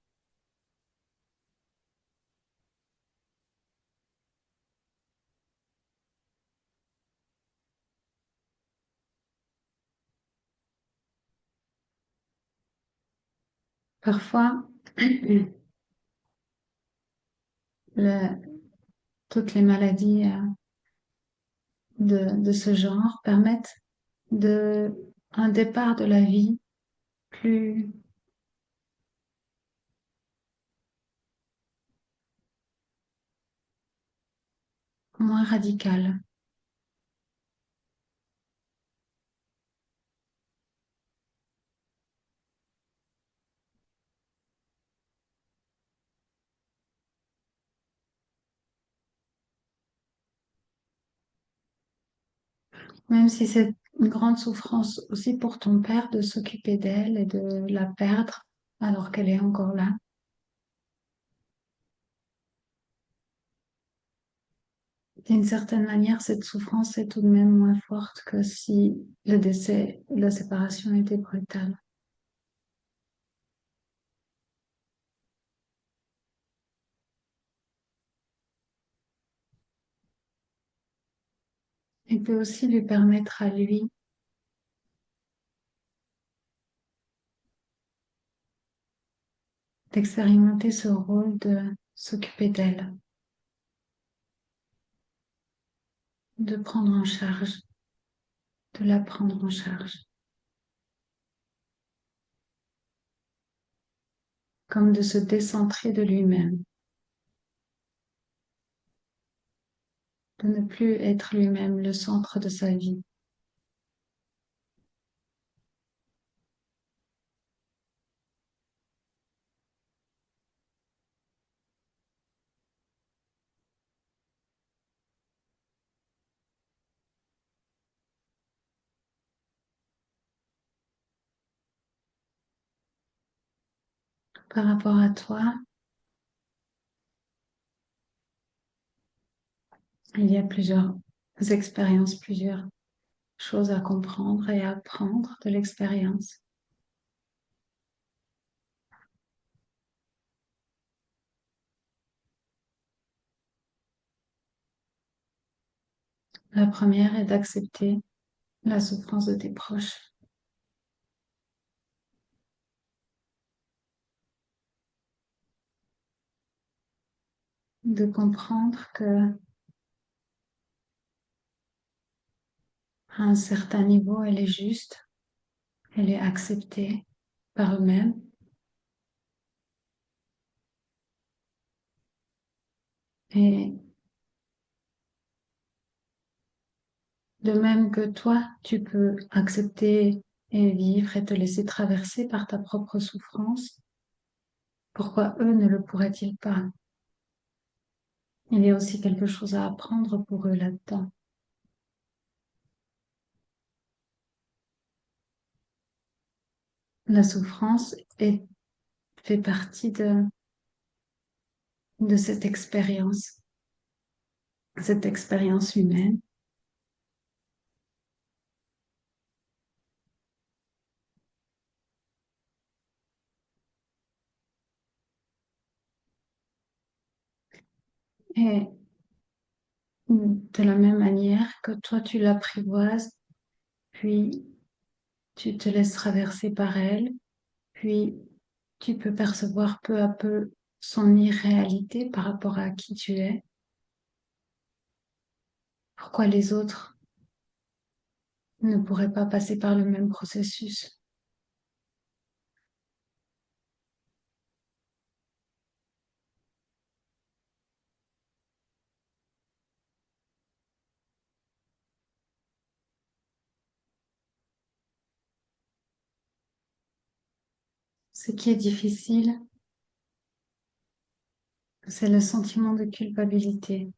Parfois, le- toutes les maladies de ce genre permettent un départ de la vie plus, moins radical. Même si c'est une grande souffrance aussi pour ton père de s'occuper d'elle et de la perdre alors qu'elle est encore là. D'une certaine manière, cette souffrance est tout de même moins forte que si le décès ou la séparation était brutale. Il peut aussi lui permettre à lui d'expérimenter ce rôle de s'occuper d'elle, de prendre en charge, de la prendre en charge, comme de se décentrer de lui-même, de ne plus être lui-même le centre de sa vie. par rapport à toi, il y a plusieurs expériences, plusieurs choses à comprendre et à apprendre de l'expérience. La première est d'accepter la souffrance de tes proches. De comprendre que à un certain niveau, elle est juste, elle est acceptée par eux-mêmes. Et de même que toi, tu peux accepter et vivre et te laisser traverser par ta propre souffrance, pourquoi eux ne le pourraient-ils pas? Il y a aussi quelque chose à apprendre pour eux là-dedans. La souffrance fait partie de cette expérience humaine. Et de la même manière que toi, tu l'apprivoises, puis tu te laisses traverser par elle, puis tu peux percevoir peu à peu son irréalité par rapport à qui tu es. Pourquoi les autres ne pourraient pas passer par le même processus? Ce qui est difficile, c'est le sentiment de culpabilité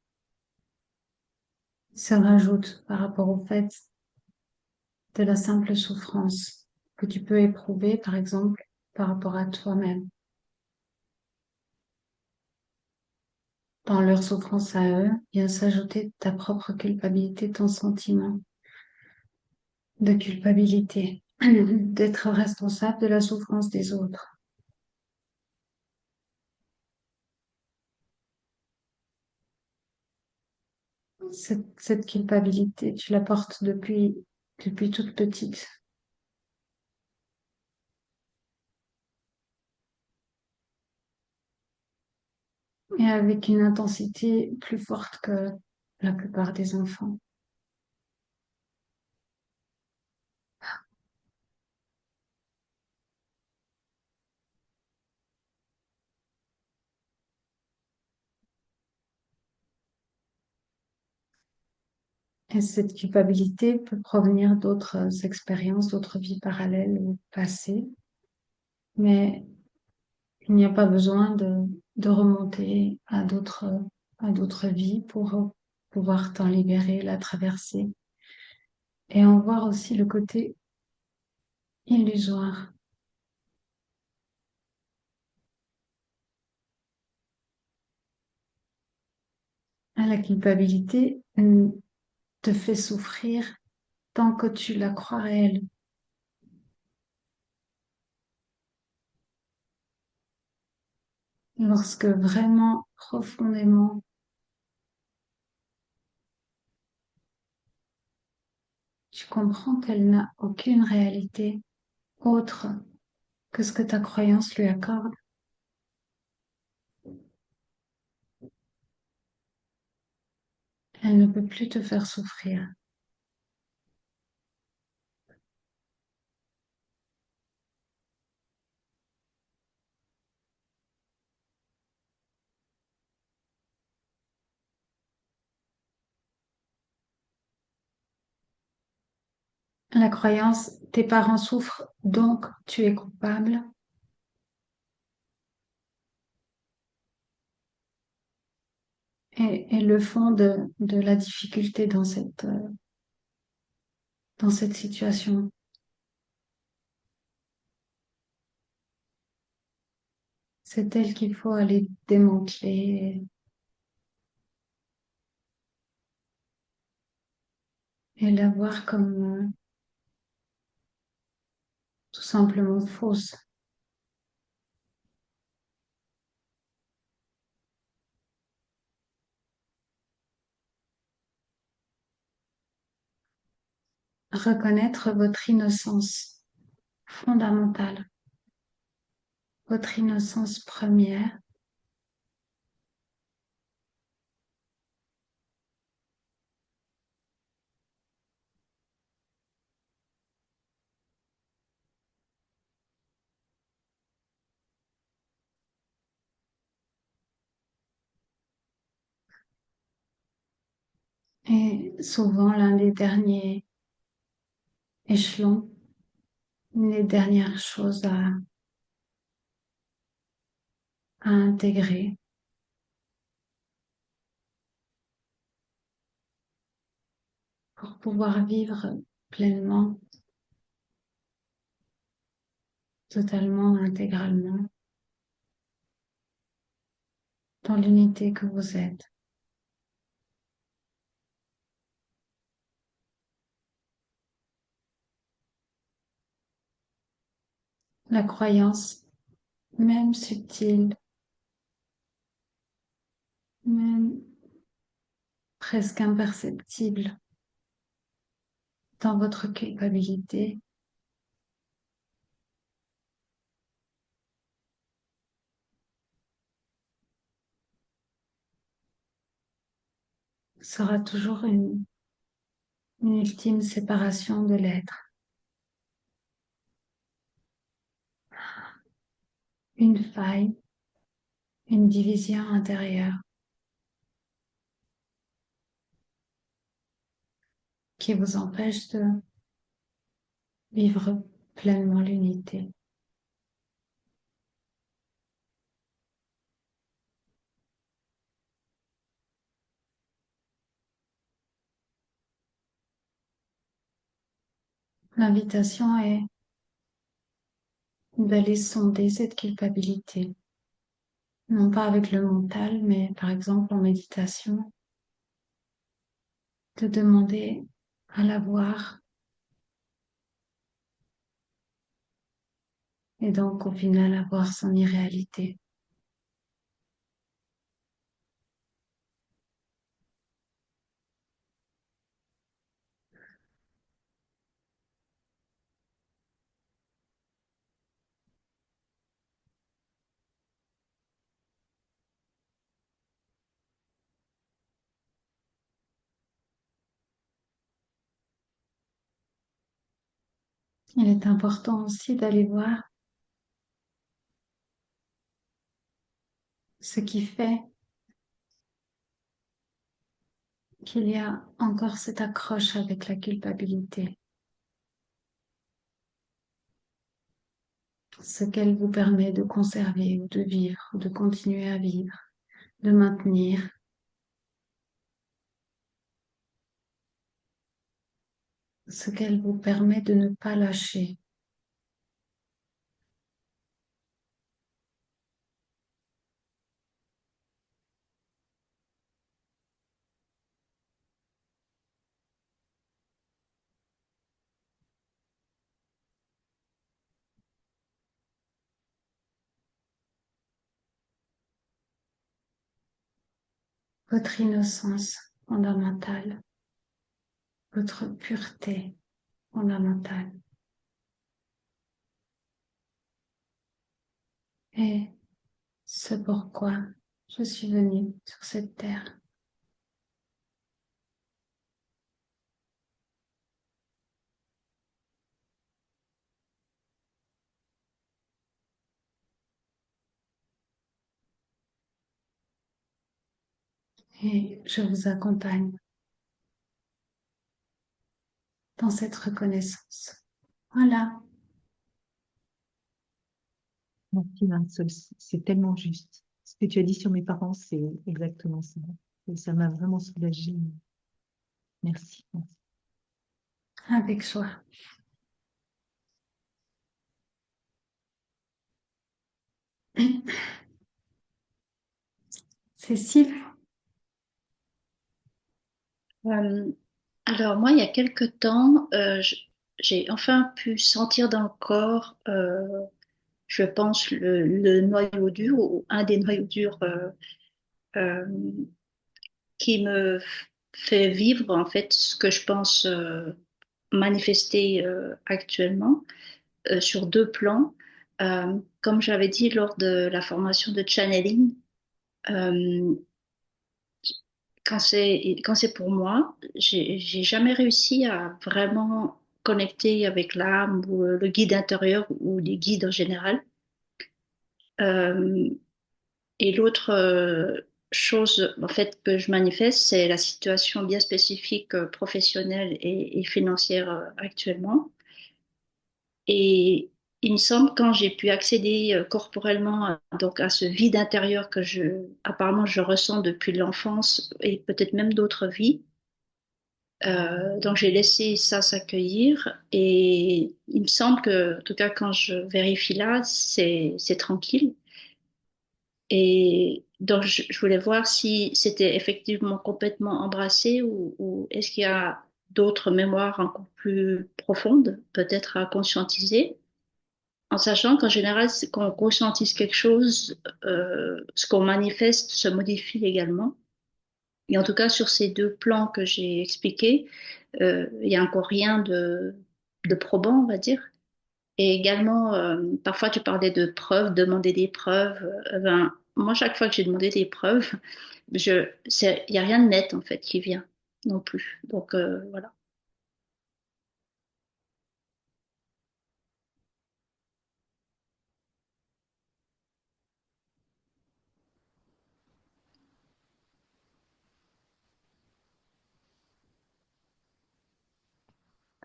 qui se rajoute par rapport au fait de la simple souffrance que tu peux éprouver, par exemple, par rapport à toi-même. Dans leur souffrance à eux, vient s'ajouter ta propre culpabilité, ton sentiment de culpabilité, d'être responsable de la souffrance des autres. Cette culpabilité, tu la portes depuis toute petite. Et avec une intensité plus forte que la plupart des enfants. Et cette culpabilité peut provenir d'autres expériences, d'autres vies parallèles ou passées, mais il n'y a pas besoin de remonter à d'autres vies pour pouvoir t'en libérer, la traverser et en voir aussi le côté illusoire. La culpabilité te fait souffrir tant que tu la crois réelle. Lorsque vraiment, profondément, tu comprends qu'elle n'a aucune réalité autre que ce que ta croyance lui accorde, elle ne peut plus te faire souffrir. La croyance, tes parents souffrent, donc tu es coupable, est le fond de la difficulté dans cette situation. C'est elle qu'il faut aller démanteler et la voir comme tout simplement fausse. Reconnaître votre innocence fondamentale, votre innocence première, est souvent l'un des derniers échelons, une des dernières choses à intégrer pour pouvoir vivre pleinement, totalement, intégralement dans l'unité que vous êtes. La croyance, même subtile, même presque imperceptible dans votre culpabilité, sera toujours une ultime séparation de l'être, une faille, une division intérieure qui vous empêche de vivre pleinement l'unité. L'invitation est d'aller sonder cette culpabilité, non pas avec le mental, mais par exemple en méditation, de demander à la voir et donc au final à voir son irréalité. Il est important aussi d'aller voir ce qui fait qu'il y a encore cette accroche avec la culpabilité, ce qu'elle vous permet de conserver ou de vivre, ou de continuer à vivre, de maintenir, ce qu'elle vous permet de ne pas lâcher. Votre innocence fondamentale, votre pureté fondamentale. Et ce pourquoi je suis venue sur cette terre. Et je vous accompagne dans cette reconnaissance. Voilà. Merci, Marisol, c'est tellement juste. Ce que tu as dit sur mes parents, c'est exactement ça. Et ça m'a vraiment soulagée. Merci. Merci. Avec joie. Cécile? Euh, alors moi, il y a quelque temps, j'ai enfin pu sentir dans le corps, je pense, le noyau dur ou un des noyaux durs euh, qui me fait vivre en fait ce que je pense manifester actuellement sur deux plans. Comme j'avais dit lors de la formation de channeling, euh, quand c'est pour moi, j'ai jamais réussi à vraiment connecter avec l'âme ou le guide intérieur ou les guides en général. Euh, et l'autre chose en fait que je manifeste, c'est la situation bien spécifique professionnelle et financière actuellement. Et il me semble quand j'ai pu accéder corporellement donc à ce vide intérieur que apparemment je ressens depuis l'enfance et peut-être même d'autres vies. Donc j'ai laissé ça s'accueillir et il me semble que, en tout cas quand je vérifie là, c'est tranquille. Et donc je voulais voir si c'était effectivement complètement embrassé ou est-ce qu'il y a d'autres mémoires encore plus profondes, peut-être à conscientiser, en sachant qu'en général, quand on conscientise quelque chose, ce qu'on manifeste se modifie également. Et en tout cas, sur ces deux plans que j'ai expliqués, il y a encore rien de probant, on va dire. Et également, parfois tu parlais de preuves, demander des preuves. Ben, moi, chaque fois que j'ai demandé des preuves, il y a rien de net en fait qui vient non plus. Donc voilà.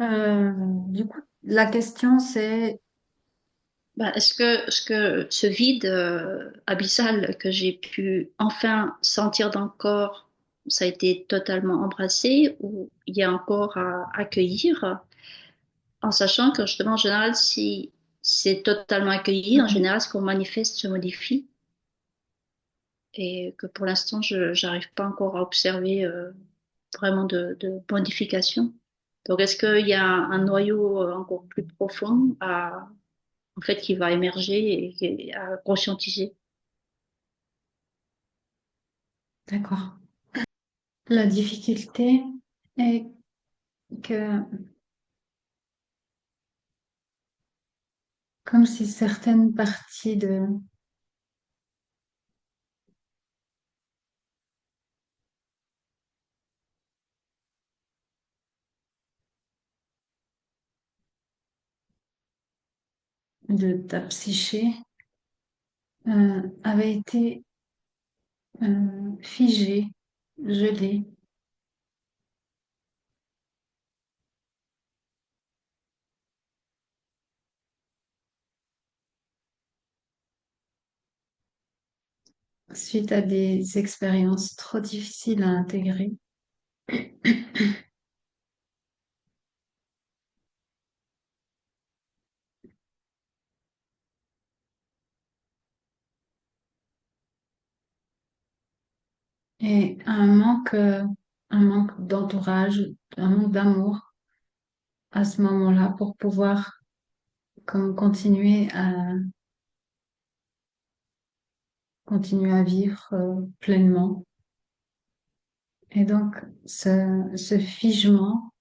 Du coup, la question c'est, Ben, est-ce que ce vide abyssal que j'ai pu enfin sentir dans le corps, ça a été totalement embrassé ou il y a encore à accueillir? En sachant que justement, en général, si c'est totalement accueilli, en général, ce qu'on manifeste se modifie et que pour l'instant, je n'arrive pas encore à observer vraiment de modification. Donc, est-ce qu'il y a un noyau encore plus profond en fait, qui va émerger et à conscientiser? d'accord. La difficulté est que, comme si certaines parties de ta psyché avaient été figées, gelées, suite à des expériences trop difficiles à intégrer. Et un manque d'entourage, un manque d'amour à ce moment-là pour pouvoir comme continuer à vivre pleinement. Et donc, ce figement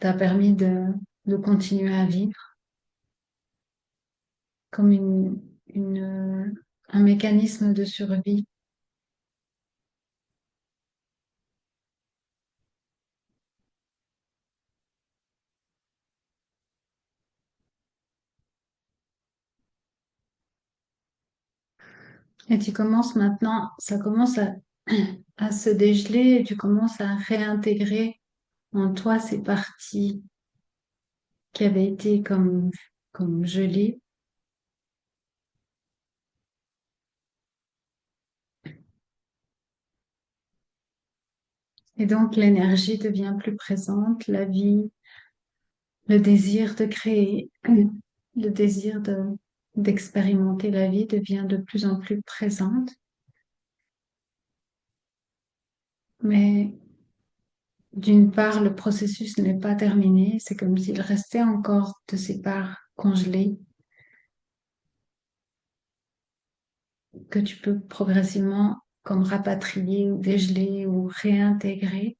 t'a permis de continuer à vivre comme un mécanisme de survie. Et tu commences maintenant, ça commence à se dégeler et tu commences à réintégrer en toi ces parties qui avaient été comme gelées. Et donc l'énergie devient plus présente, la vie, le désir de créer, le désir d'expérimenter la vie devient de plus en plus présente. Mais d'une part, le processus n'est pas terminé. C'est comme s'il restait encore de ces parts congelées que tu peux progressivement comme rapatrier ou dégeler ou réintégrer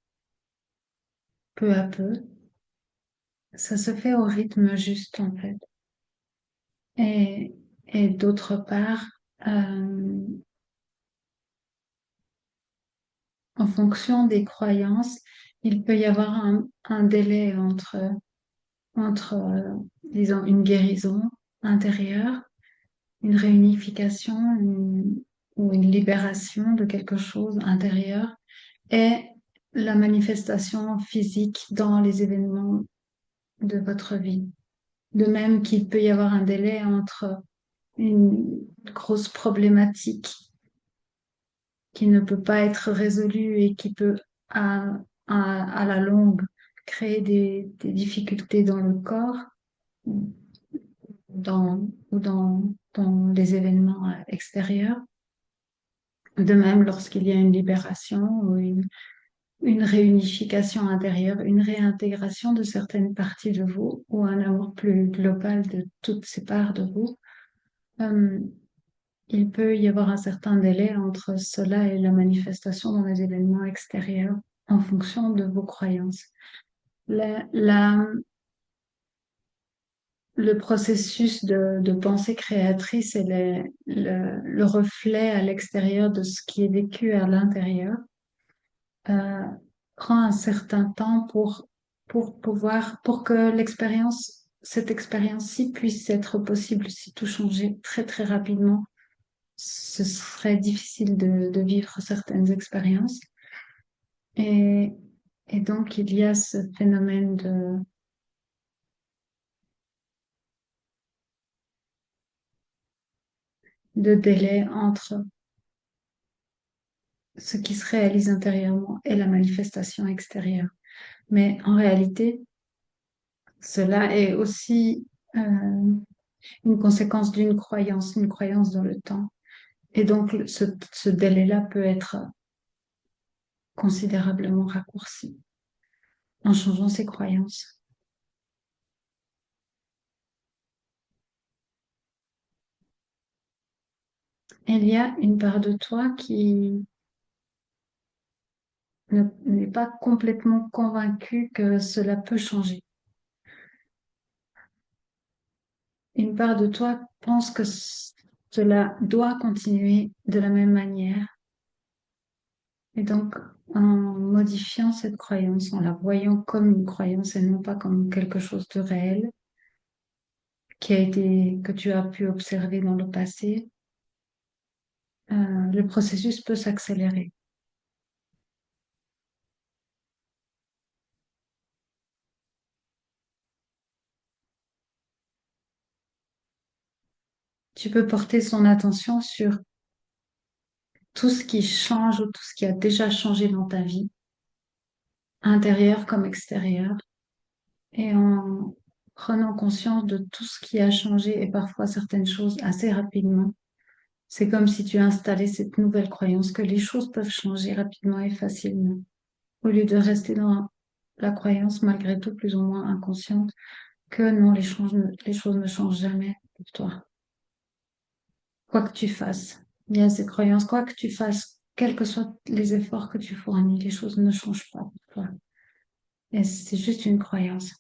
peu à peu. Ça se fait au rythme juste en fait. Et, et d'autre part, euh, en fonction des croyances, il peut y avoir un délai entre, disons, une guérison intérieure, une réunification ou une libération de quelque chose intérieur et la manifestation physique dans les événements de votre vie. De même qu'il peut y avoir un délai entre une grosse problématique qui ne peut pas être résolue et qui peut à la longue créer des difficultés dans le corps ou dans les événements extérieurs. De même, lorsqu'il y a une libération ou une réunification intérieure, une réintégration de certaines parties de vous ou un amour plus global de toutes ces parts de vous, euh, il peut y avoir un certain délai entre cela et la manifestation dans les événements extérieurs en fonction de vos croyances. La- la- le processus de pensée créatrice est le reflet à l'extérieur de ce qui est vécu à l'intérieur. euh, Prend un certain temps pour que cette expérience-ci puisse être possible. Si tout changeait très très rapidement, ce serait difficile de vivre certaines expériences. Et, et donc, il y a ce phénomène de délai entre ce qui se réalise intérieurement et la manifestation extérieure. Mais en réalité, cela est aussi une conséquence une croyance dans le temps. Et donc, ce délai-là peut être considérablement raccourci en changeant ses croyances. Il y a une part de toi qui n'est pas complètement convaincue que cela peut changer. Une part de toi pense que cela doit continuer de la même manière. Et donc, en modifiant cette croyance, en la voyant comme une croyance et non pas comme quelque chose de réel, que tu as pu observer dans le passé, le processus peut s'accélérer. Tu peux porter son attention sur tout ce qui change ou tout ce qui a déjà changé dans ta vie, intérieure comme extérieure, et en prenant conscience de tout ce qui a changé et parfois certaines choses assez rapidement. C'est comme si tu installais cette nouvelle croyance que les choses peuvent changer rapidement et facilement, au lieu de rester dans la croyance malgré tout plus ou moins inconsciente que non, les choses ne changent jamais pour toi. Quoi que tu fasses, il y a ces croyances, quoi que tu fasses, quels que soient les efforts que tu fournis, les choses ne changent pas pour toi. Et c'est juste une croyance.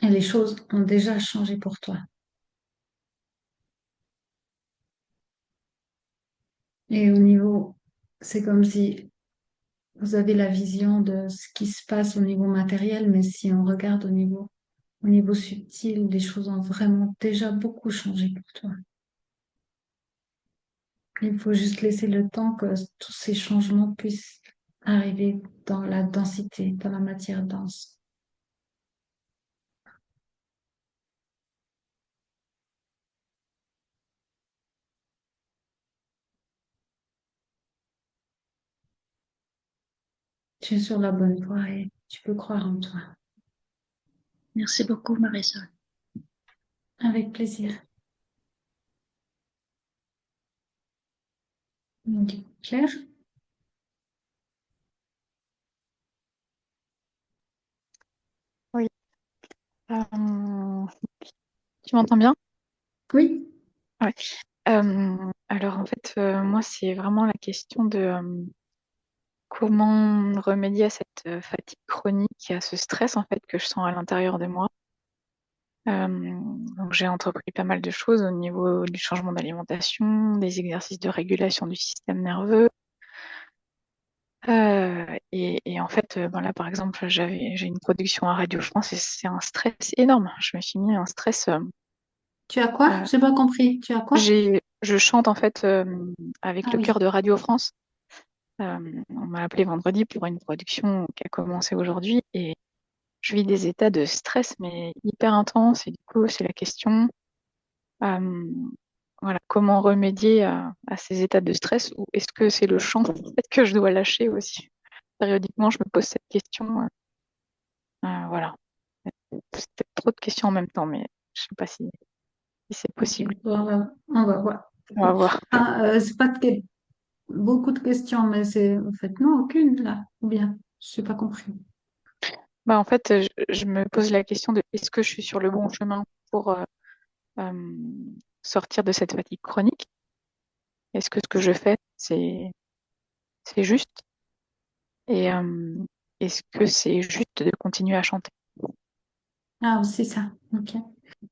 Et les choses ont déjà changé pour toi. Et au niveau, c'est comme si vous avez la vision de ce qui se passe au niveau matériel, mais si on regarde au niveau subtil, les choses ont vraiment déjà beaucoup changé pour toi. Il faut juste laisser le temps que tous ces changements puissent arriver dans la densité, dans la matière dense. tu es sur la bonne voie et tu peux croire en toi. Merci beaucoup, Marissa. Avec plaisir. Claire? Oui. Tu m'entends bien? Oui. Ouais. Alors en fait, moi, c'est vraiment la question de comment remédier à cette fatigue chronique et à ce stress en fait que je sens à l'intérieur de moi. Donc j'ai entrepris pas mal de choses au niveau du changement d'alimentation, des exercices de régulation du système nerveux. Et en fait, ben là par exemple, j'ai une production à Radio France et c'est un stress énorme. Je me suis mis un stress. Tu as quoi? Euh, J'ai pas compris. Tu as quoi? je chante en fait avec Ah le chœur oui. de Radio France. On m'a appelé vendredi pour une production qui a commencé aujourd'hui et je vis des états de stress mais hyper intenses et du coup c'est la question euh, voilà, comment remédier à ces états de stress ou est-ce que c'est le chant peut-être que je dois lâcher aussi? Périodiquement je me pose cette question. Voilà. C'est peut-être trop de questions en même temps mais je sais pas si c'est Ok. possible. Bon, on va voir. On va voir. Ah, c'est pas beaucoup de questions, mais c'est en fait non, aucune là. Ou bien, je n'ai pas compris. Bah, en fait, je me pose la question de est-ce que je suis sur le bon chemin pour euh, sortir de cette fatigue chronique? Est-ce que ce que je fais, c'est juste? Et est-ce que c'est juste de continuer à chanter? Ah, c'est ça. Ok.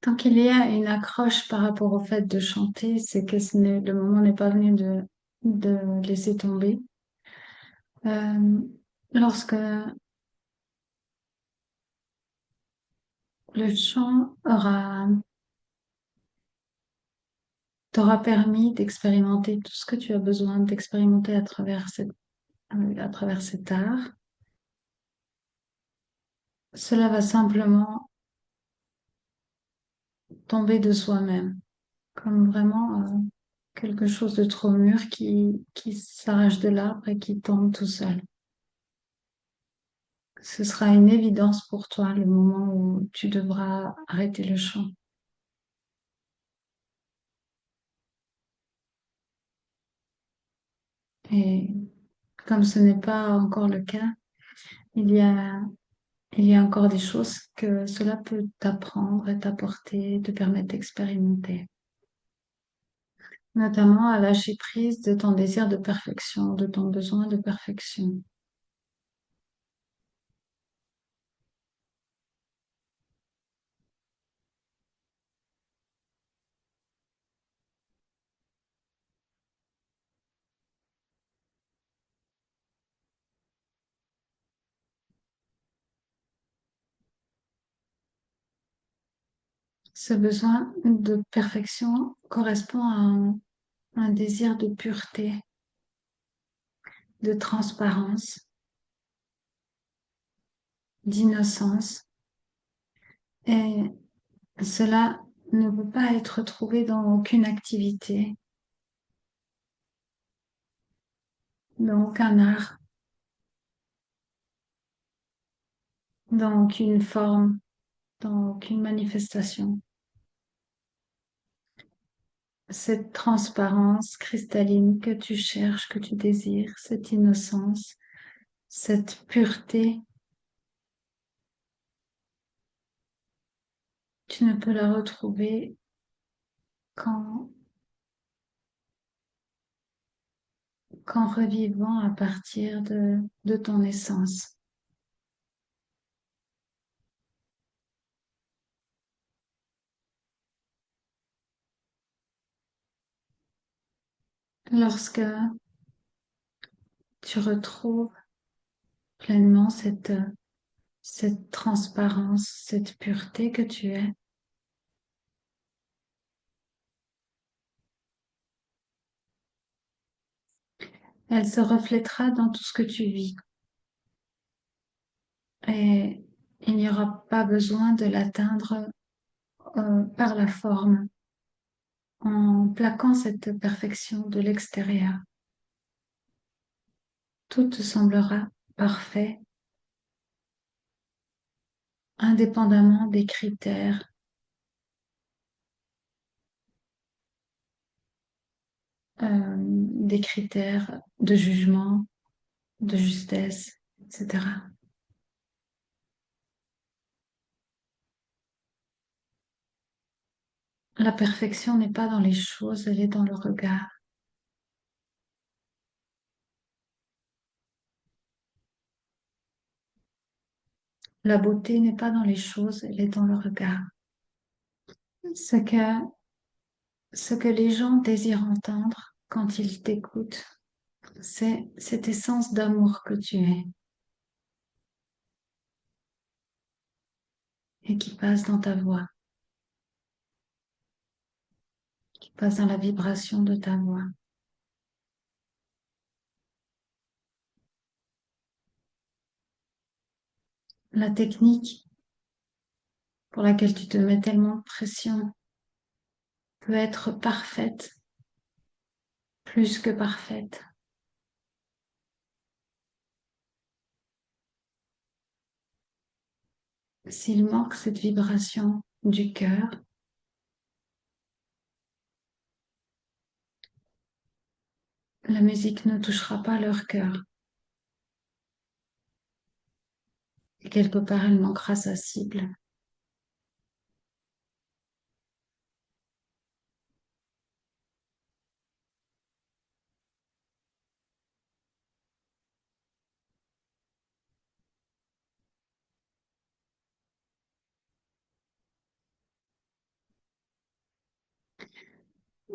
Tant qu'il y a une accroche par rapport au fait de chanter, c'est que le moment n'est pas venu de laisser tomber. Euh, lorsque le chant t'aura permis d'expérimenter tout ce que tu as besoin d'expérimenter à travers cet art, cela va simplement tomber de soi-même, comme vraiment quelque chose de trop mûr qui s'arrache de l'arbre et qui tombe tout seul. Ce sera une évidence pour toi le moment où tu devras arrêter le chant. Et comme ce n'est pas encore le cas, il y a, il y a encore des choses que cela peut t'apprendre et t'apporter, te permettre d'expérimenter. Notamment à lâcher prise de ton désir de perfection, de ton besoin de perfection. Ce besoin de perfection correspond à un désir de pureté, de transparence, d'innocence. Et cela ne peut pas être trouvé dans aucune activité, dans aucun art, dans aucune forme, dans aucune manifestation. Cette transparence cristalline que tu cherches, que tu désires, cette innocence, cette pureté, tu ne peux la retrouver qu'en qu'en revivant à partir de ton essence. Lorsque tu retrouves pleinement cette transparence, cette pureté que tu es, elle se reflètera dans tout ce que tu vis. Et il n'y aura pas besoin de l'atteindre par la forme, en plaquant cette perfection de l'extérieur. Tout te semblera parfait, indépendamment des critères de jugement, de justesse, etc. La perfection n'est pas dans les choses, elle est dans le regard. La beauté n'est pas dans les choses, elle est dans le regard. Ce que, ce que les gens désirent entendre quand ils t'écoutent, c'est cette essence d'amour que tu es et qui passe dans ta voix, qui passe dans la vibration de ta voix. La technique pour laquelle tu te mets tellement de pression peut être parfaite, plus que parfaite. S'il manque cette vibration du cœur, la musique ne touchera pas leur cœur. Et quelque part, elle manquera sa cible.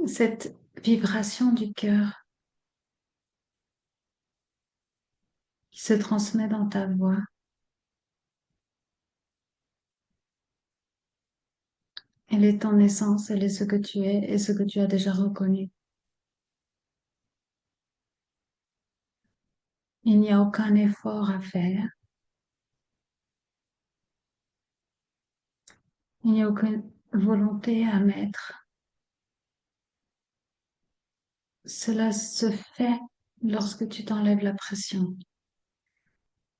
Cette vibration du cœur qui se transmet dans ta voix, elle est ton essence, elle est ce que tu es et ce que tu as déjà reconnu. Il n'y a aucun effort à faire. Il n'y a aucune volonté à mettre. Cela se fait lorsque tu t'enlèves la pression,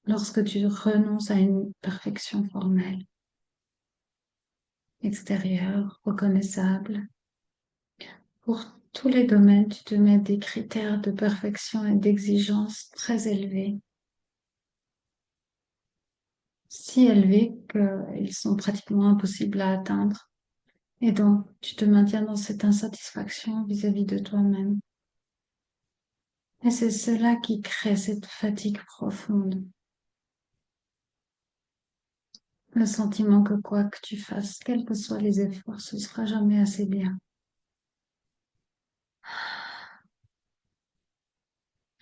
lorsque tu renonces à une perfection formelle, extérieure, reconnaissable. Pour tous les domaines, tu te mets des critères de perfection et d'exigence très élevés, si élevés qu'ils sont pratiquement impossibles à atteindre. Et donc, tu te maintiens dans cette insatisfaction vis-à-vis de toi-même. Et c'est cela qui crée cette fatigue profonde. Le sentiment que quoi que tu fasses, quels que soient les efforts, ce sera jamais assez bien.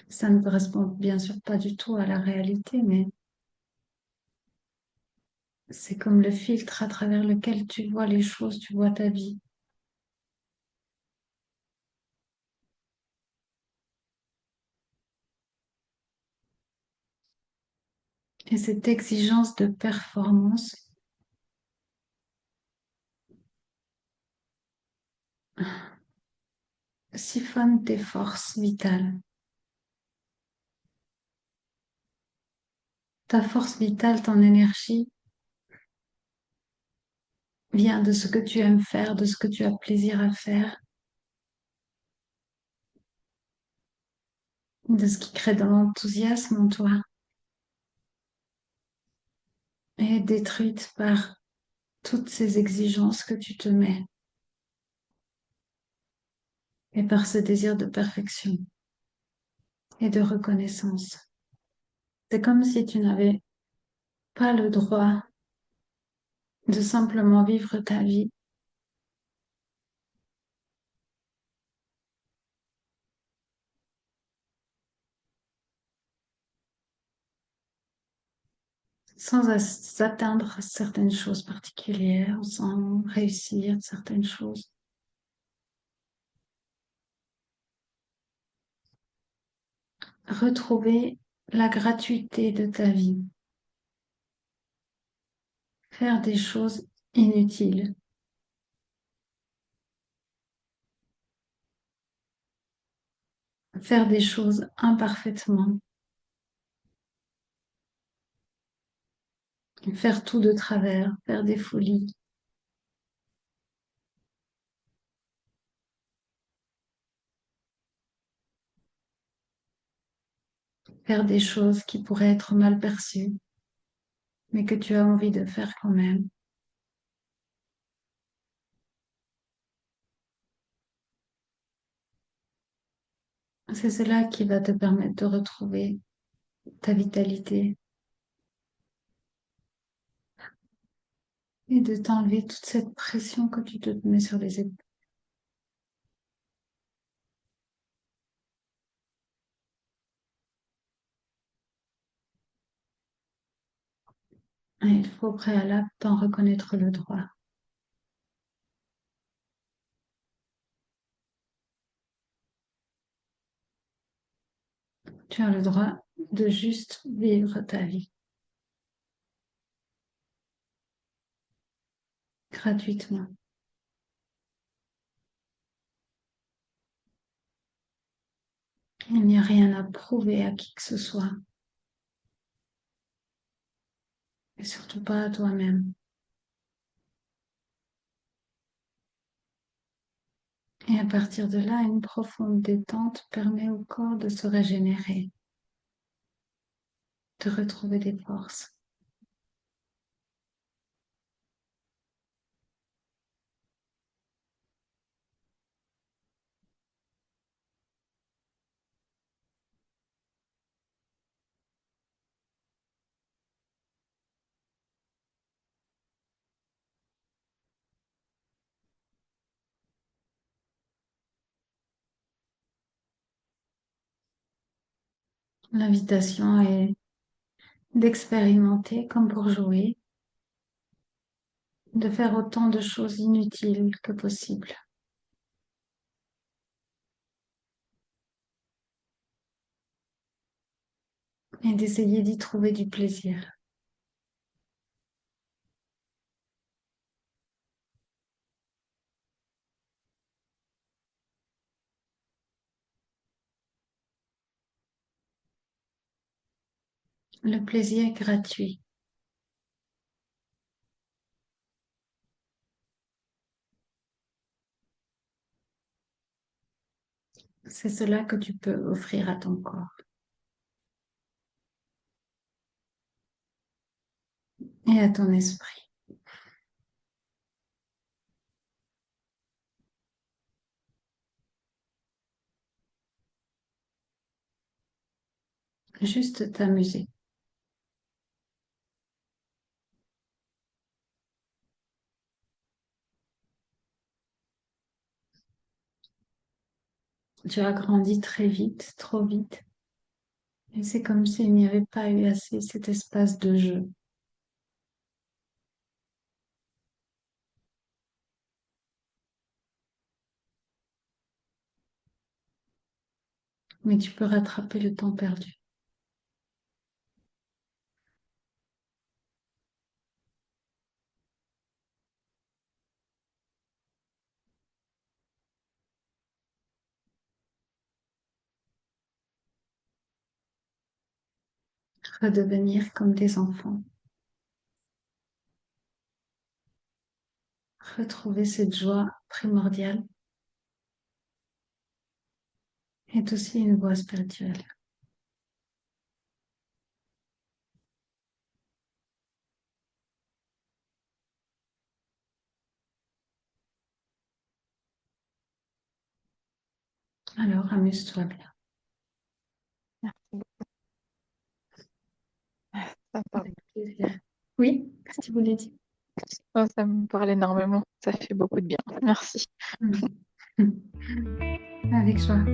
Ça ne correspond bien sûr pas du tout à la réalité, mais c'est comme le filtre à travers lequel tu vois les choses, tu vois ta vie. Et cette exigence de performance siphonne tes forces vitales. Ta force vitale, ton énergie vient de ce que tu aimes faire, de ce que tu as plaisir à faire, de ce qui crée de l'enthousiasme en toi, et est détruite par toutes ces exigences que tu te mets et par ce désir de perfection et de reconnaissance. C'est comme si tu n'avais pas le droit de simplement vivre ta vie sans atteindre certaines choses particulières, sans réussir certaines choses. Retrouver la gratuité de ta vie. Faire des choses inutiles. Faire des choses imparfaitement. faire tout de travers, faire des folies. Faire des choses qui pourraient être mal perçues, mais que tu as envie de faire quand même. C'est cela qui va te permettre de retrouver ta vitalité et de t'enlever toute cette pression que tu te mets sur les épaules. Et il faut au préalable t'en reconnaître le droit. Tu as le droit de juste vivre ta vie gratuitement. Il n'y a rien à prouver à qui que ce soit, et surtout pas à toi-même. Et à partir de là, une profonde détente permet au corps de se régénérer, de retrouver des forces. L'invitation est d'expérimenter comme pour jouer, de faire autant de choses inutiles que possible. Et d'essayer d'y trouver du plaisir. Le plaisir gratuit. C'est cela que tu peux offrir à ton corps et à ton esprit. Juste t'amuser. Tu as grandi très vite, trop vite. Et c'est comme s'il n'y avait pas eu assez cet espace de jeu. Mais tu peux rattraper le temps perdu. Redevenir comme des enfants. Retrouver cette joie primordiale est aussi une voie spirituelle. Alors amuse-toi bien. Merci beaucoup. Ça me parle. Avec plaisir. Oui, qu'est-ce que tu voulais dire? Oh, ça me parle énormément. Ça fait beaucoup de bien. Merci. Avec joie.